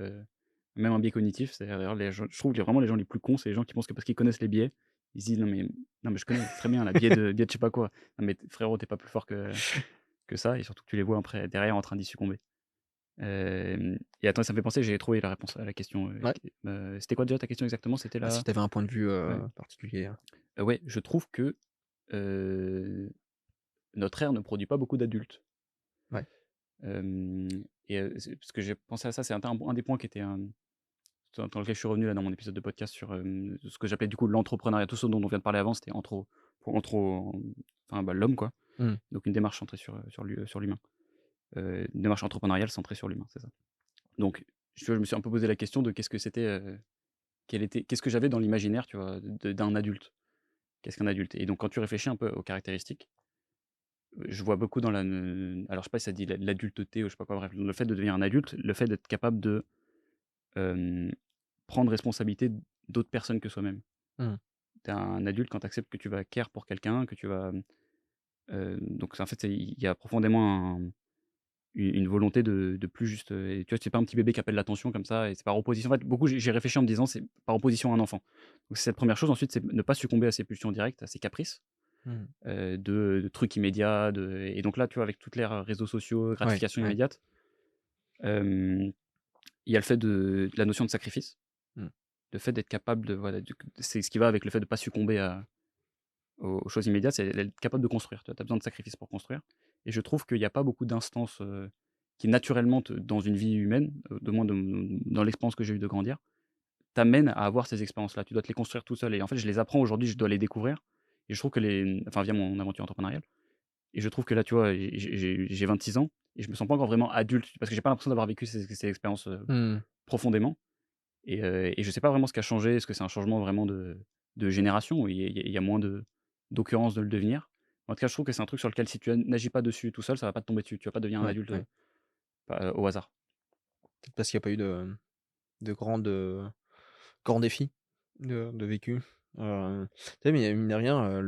même un biais cognitif. C'est-à-dire, d'ailleurs, je trouve que vraiment les gens les plus cons, c'est les gens qui pensent que parce qu'ils connaissent les biais, ils se disent, non, mais je connais très bien la biais de je sais pas quoi. Non, mais frérot, t'es pas plus fort que ça, et surtout que tu les vois après, derrière en train d'y succomber. Et attends, ça me fait penser, j'ai trouvé la réponse à la question. Ouais. C'était quoi déjà ta question exactement? C'était Ah, si là. tu avais un point de vue, Ouais. particulier, Ouais, je trouve que euh, notre ère ne produit pas beaucoup d'adultes. ouais. Hem Parce que j'ai pensé à ça, c'est un des points qui était, dans lequel je suis revenu là dans mon épisode de podcast sur, ce que j'appelais du coup l'entrepreneuriat, tout ce dont on vient de parler avant, c'était enfin, bah, l'homme quoi. Mmh. Donc une démarche centrée sur l'humain. Une démarche entrepreneuriale centrée sur l'humain, c'est ça. Donc, je me suis un peu posé la question de qu'est-ce que c'était, qu'est-ce que j'avais dans l'imaginaire, tu vois, d'un adulte? Qu'est-ce qu'un adulte? Et donc quand tu réfléchis un peu aux caractéristiques, je vois beaucoup dans alors je sais pas si ça dit l'adulteté ou je sais pas quoi, bref, le fait de devenir un adulte, le fait d'être capable de, hem, prendre responsabilité d'autres personnes que soi-même. Mmh. Tu es un adulte quand tu acceptes que tu vas care pour quelqu'un, que tu vas, donc en fait, il y a profondément une volonté de plus juste, et tu vois, c'est pas un petit bébé qui appelle l'attention comme ça et c'est par opposition. En fait, beaucoup j'ai réfléchi en me disant: «C'est par opposition à un enfant». Donc c'est cette première chose. Ensuite, c'est ne pas succomber à ses pulsions directes, à ses caprices, Mmh. de trucs immédiats, et donc là, tu vois, avec toutes les réseaux sociaux, Ouais, gratification ouais. immédiate, hem, il y a le fait de la notion de sacrifice, Mmh. le fait d'être capable de voilà, c'est ce qui va avec le fait de pas succomber aux choses immédiates, c'est d'être capable de construire. Tu as besoin de sacrifices pour construire, et je trouve qu'il y a pas beaucoup d'instances, qui naturellement dans une vie humaine, de moins dans l'expérience que j'ai eue de grandir, t'amènent à avoir ces expériences-là. Tu dois te les construire tout seul, et en fait, je les apprends aujourd'hui, je dois les découvrir, et je trouve que enfin, via mon aventure entrepreneuriale, et je trouve que là, tu vois, j'ai 26 ans et je me sens pas encore vraiment adulte parce que j'ai pas l'impression d'avoir vécu ces expériences, Mmh. profondément, et je sais pas vraiment ce qui a changé. Est-ce que c'est un changement vraiment de génération où il y a moins d'occurrences de le devenir? En tout cas, je trouve que c'est un truc sur lequel si tu n'agis pas dessus tout seul, ça va pas te tomber dessus. Tu vas pas devenir un Ouais, adulte, ouais. au hasard. Peut-être parce qu'il y a pas eu de grands défis de vécu. Tu sais, mais mine de rien,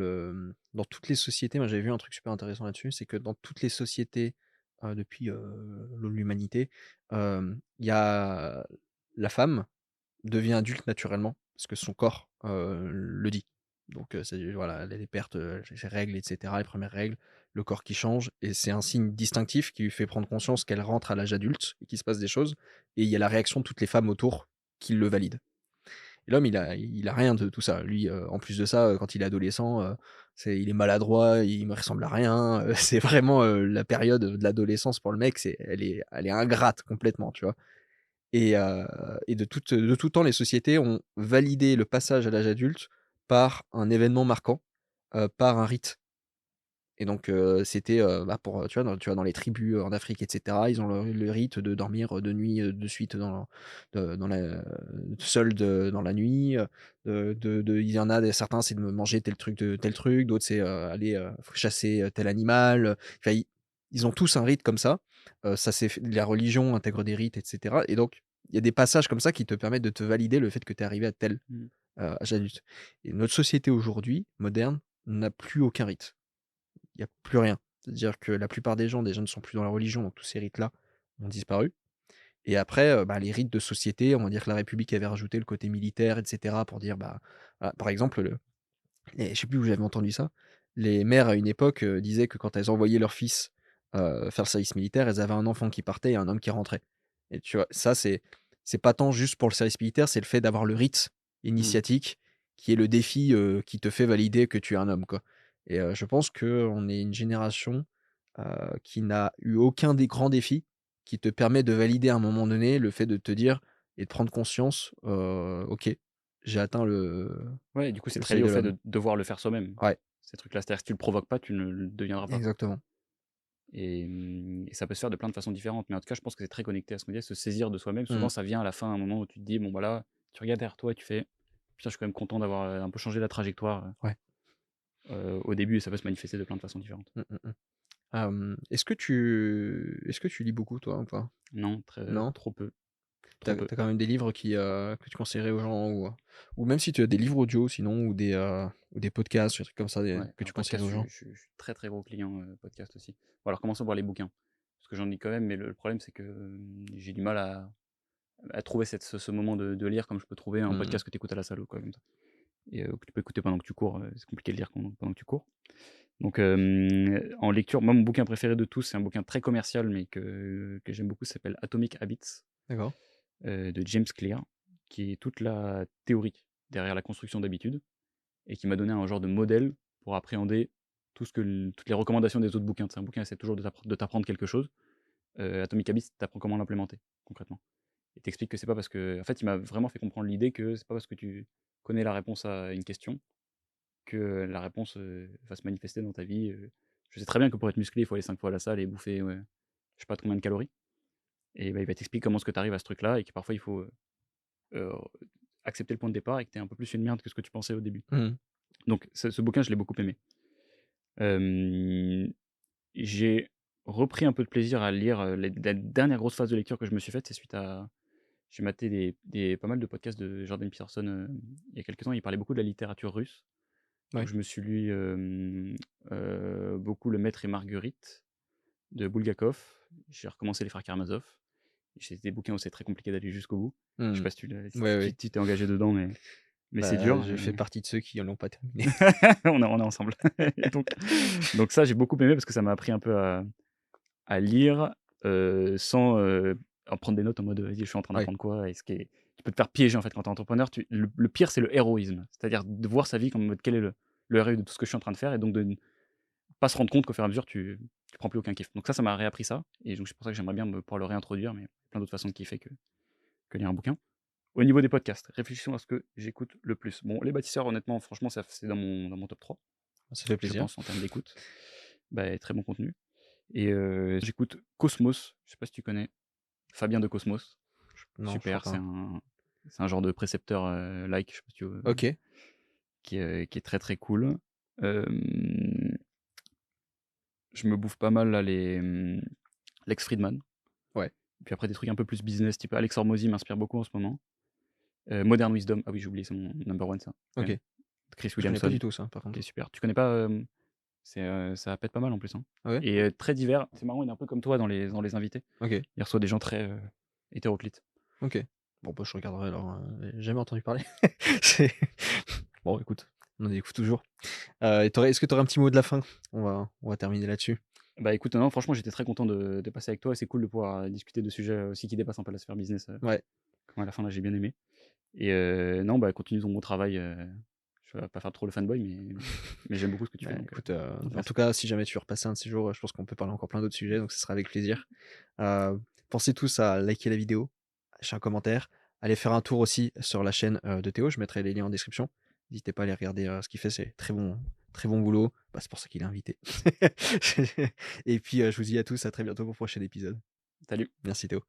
dans toutes les sociétés, moi j'avais vu un truc super intéressant là-dessus, c'est que dans toutes les sociétés, depuis, l'humanité, il y a la femme devient adulte naturellement parce que son corps, le dit. Donc, c'est voilà, elle a des pertes, ses règles et cetera, les premières règles, le corps qui change et c'est un signe distinctif qui lui fait prendre conscience qu'elle rentre à l'âge adulte et qu'il se passe des choses et il y a la réaction de toutes les femmes autour qui le valident. Et l'homme, il a rien de tout ça. Lui, en plus de ça, quand il est adolescent, il est maladroit, il me ressemble à rien, c'est vraiment, la période de l'adolescence pour le mec, elle est ingrate complètement, tu vois? Et de tout temps, les sociétés ont validé le passage à l'âge adulte par un événement marquant, par un rite. Et donc, c'était, bah, pour, tu vois, dans les tribus, en Afrique et cetera, ils ont le rite de dormir, 2 nuits, de suite dans la seul dans la nuit, il y en a certains, c'est de manger tel truc, d'autres c'est, aller, chasser, tel animal, enfin, ils ont tous un rite comme ça. Ça c'est f La religion intègre des rites et cetera, et donc il y a des passages comme ça qui te permettent de te valider le fait que tu es arrivé à tel, Mmh. âge adulte. Et notre société aujourd'hui, moderne, n'a plus aucun rite. Il y a plus rien. C'est-à-dire que la plupart des gens déjà ne sont plus dans la religion, donc tous ces rites-là ont disparu. Et après, bah, les rites de société, on va dire que la République avait rajouté le côté militaire et cetera pour dire, bah, voilà, par exemple, je sais plus où j'avais entendu ça, les mères à une époque, disaient que quand elles envoyaient leur fils, faire le service militaire, elles avaient un enfant qui partait et un homme qui rentrait. Et tu vois? Ça, c'est pas tant juste pour le service militaire, c'est le fait d'avoir le rite Mmh. initiatique qui est le défi, qui te fait valider que tu es un homme, quoi. Et je pense qu'on est une génération, qui n'a eu aucun des grands défis qui te permet de valider à un moment donné le fait de te dire et de prendre conscience, «OK, j'ai atteint Ouais, et du coup, c'est le très lié seuil au de fait l'homme». de devoir le faire soi-même, Ouais, ces trucs-là. C'est-à-dire que si tu le provoques pas, tu ne le deviendras pas. exactement. Et ça peut se faire de plein de façons différentes. Mais en tout cas, je pense que c'est très connecté à ce qu'on disait, se saisir de soi-même. Souvent, Mmh. ça vient à la fin, à un moment où tu te dis, bon, voilà, tu regardes derrière toi et tu fais, putain, je suis quand même content d'avoir un peu changé la trajectoire Ouais. au début, et ça peut se manifester de plein de façons différentes. Mmh, mmh mh. Est-ce que tu lis beaucoup toi ou pas? Non, Non? trop peu, Tu trop as peu. quand même des livres que tu conseillerais aux gens, ou même si tu as des livres audio sinon, ou des podcasts, des trucs comme ça, Ouais, que tu alors conseillerais podcast, aux gens? je suis très très gros client podcast aussi. Bon, alors commençons par les bouquins, parce que j'en lis quand même, mais le problème c'est que j'ai du mal à trouver ce moment de lire comme je peux trouver un Mmh. podcast que tu écoutes à la salle ou quoi comme ça. Et que tu peux écouter pendant que tu cours, c'est compliqué de lire pendant que tu cours. Donc en lecture, moi mon bouquin préféré de tous, c'est un bouquin très commercial mais que j'aime beaucoup, ça s'appelle Atomic Habits, D'accord. de James Clear, qui est toute la théorie derrière la construction d'habitudes et qui m'a donné un genre de modèle pour appréhender toutes les recommandations des autres bouquins. C'est un bouquin essaie toujours de t'apprendre quelque chose. Atomic Habits t'apprend comment l'implémenter concrètement. Et t'explique que c'est pas parce que, en fait, il m'a vraiment fait comprendre l'idée que c'est pas parce que tu connais la réponse à une question que la réponse va se manifester dans ta vie. Je sais très bien que pour être musclé, il faut aller 5 fois à la salle et bouffer, ouais, je sais pas combien de calories. Et bah, il va t'expliquer comment est-ce que tu arrives à ce truc-là et que parfois il faut euh, accepter le point de départ et que tu es un peu plus une merde que ce que tu pensais au début. Mmh. Donc ce bouquin, je l'ai beaucoup aimé. Euh, j'ai repris un peu de plaisir à lire la dernière grosse phase de lecture que je me suis faite, c'est suite à. J'ai maté pas mal de podcasts de Jordan Peterson il y a quelques temps. Il parlait beaucoup de la littérature russe. Donc Ouais. je me suis lu beaucoup Le Maître et Marguerite de Bulgakov. J'ai recommencé Les Frères Karamazov. C'est des bouquins où c'est très compliqué d'aller jusqu'au bout. Je sais Mmh. pas si Ouais, si ouais. tu t'es engagé dedans, mais c'est Bah, dur. je fais partie de ceux qui l'ont pas terminé. On est ensemble. Et donc ça, j'ai beaucoup aimé parce que ça m'a appris un peu à lire sans en prendre des notes en mode vas-y, je suis en train Ouais. d'apprendre quoi. Tu peux te faire piéger en fait quand tu es entrepreneur. Le pire, c'est le héroïsme. C'est-à-dire de voir sa vie comme en mode quel est le héros de tout ce que je suis en train de faire et donc de ne pas se rendre compte qu'au fur et à mesure, tu prends plus aucun kiff. Donc ça m'a réappris ça. Et donc c'est pour ça que j'aimerais bien pouvoir le réintroduire, mais plein d'autres façons de kiffer que lire un bouquin. Au niveau des podcasts, réfléchissons à ce que j'écoute le plus. Bon, Les Bâtisseurs, honnêtement, franchement, c'est dans mon top 3, Ça fait je plaisir. pense, en termes d'écoute. Bah, très bon contenu. Et j'écoute Cosmos, je sais pas si tu connais, Fabien de Cosmos. Non, je crois Super, pas. c'est un genre de précepteur like, je sais pas si OK. qui est très très cool. Hem, je me bouffe pas mal là Lex Fridman. Ouais. Puis après des trucs un peu plus business, type Alex Hormozy m'inspire beaucoup en ce moment. Modern Wisdom, ah oui, j'ai oublié, c'est mon number one ça, quand même. OK. Chris Je connais pas du Williamson, tout ça, par qui est contre. super. Tu connais pas, ça pète pas mal en plus, hein. Ah ouais? Et très divers. C'est marrant, il est un peu comme toi dans les invités. OK. Il reçoit des gens très hétéroclites. OK. Bon, bah, je regarderai alors, j'ai jamais entendu parler. C'est bon, écoute, on en écoute toujours. Et est-ce que tu aurais un petit mot de la fin? On va terminer là-dessus. Bah écoute, non, franchement, j'étais très content de passer avec toi et c'est cool de pouvoir discuter de sujets aussi qui dépassent un peu la sphère business. Ouais. Comme à la fin, là, j'ai bien aimé. Et non, bah continue ton bon travail. Je vais pas faire trop le fanboy, mais j'aime beaucoup ce que tu fais. Bah, Donc, écoute, en tout merci. cas, si jamais tu veux repasser un de ces jours, je pense qu'on peut parler encore plein d'autres sujets, donc ce sera avec plaisir. Pensez tous à liker la vidéo, lâcher un commentaire. Allez faire un tour aussi sur la chaîne de Théo, je mettrai les liens en description. N'hésitez pas à aller regarder ce qu'il fait, c'est très bon boulot. Bah, c'est pour ça qu'il est invité. Et puis je vous dis à tous à très bientôt pour le prochain épisode. Salut. Merci Théo.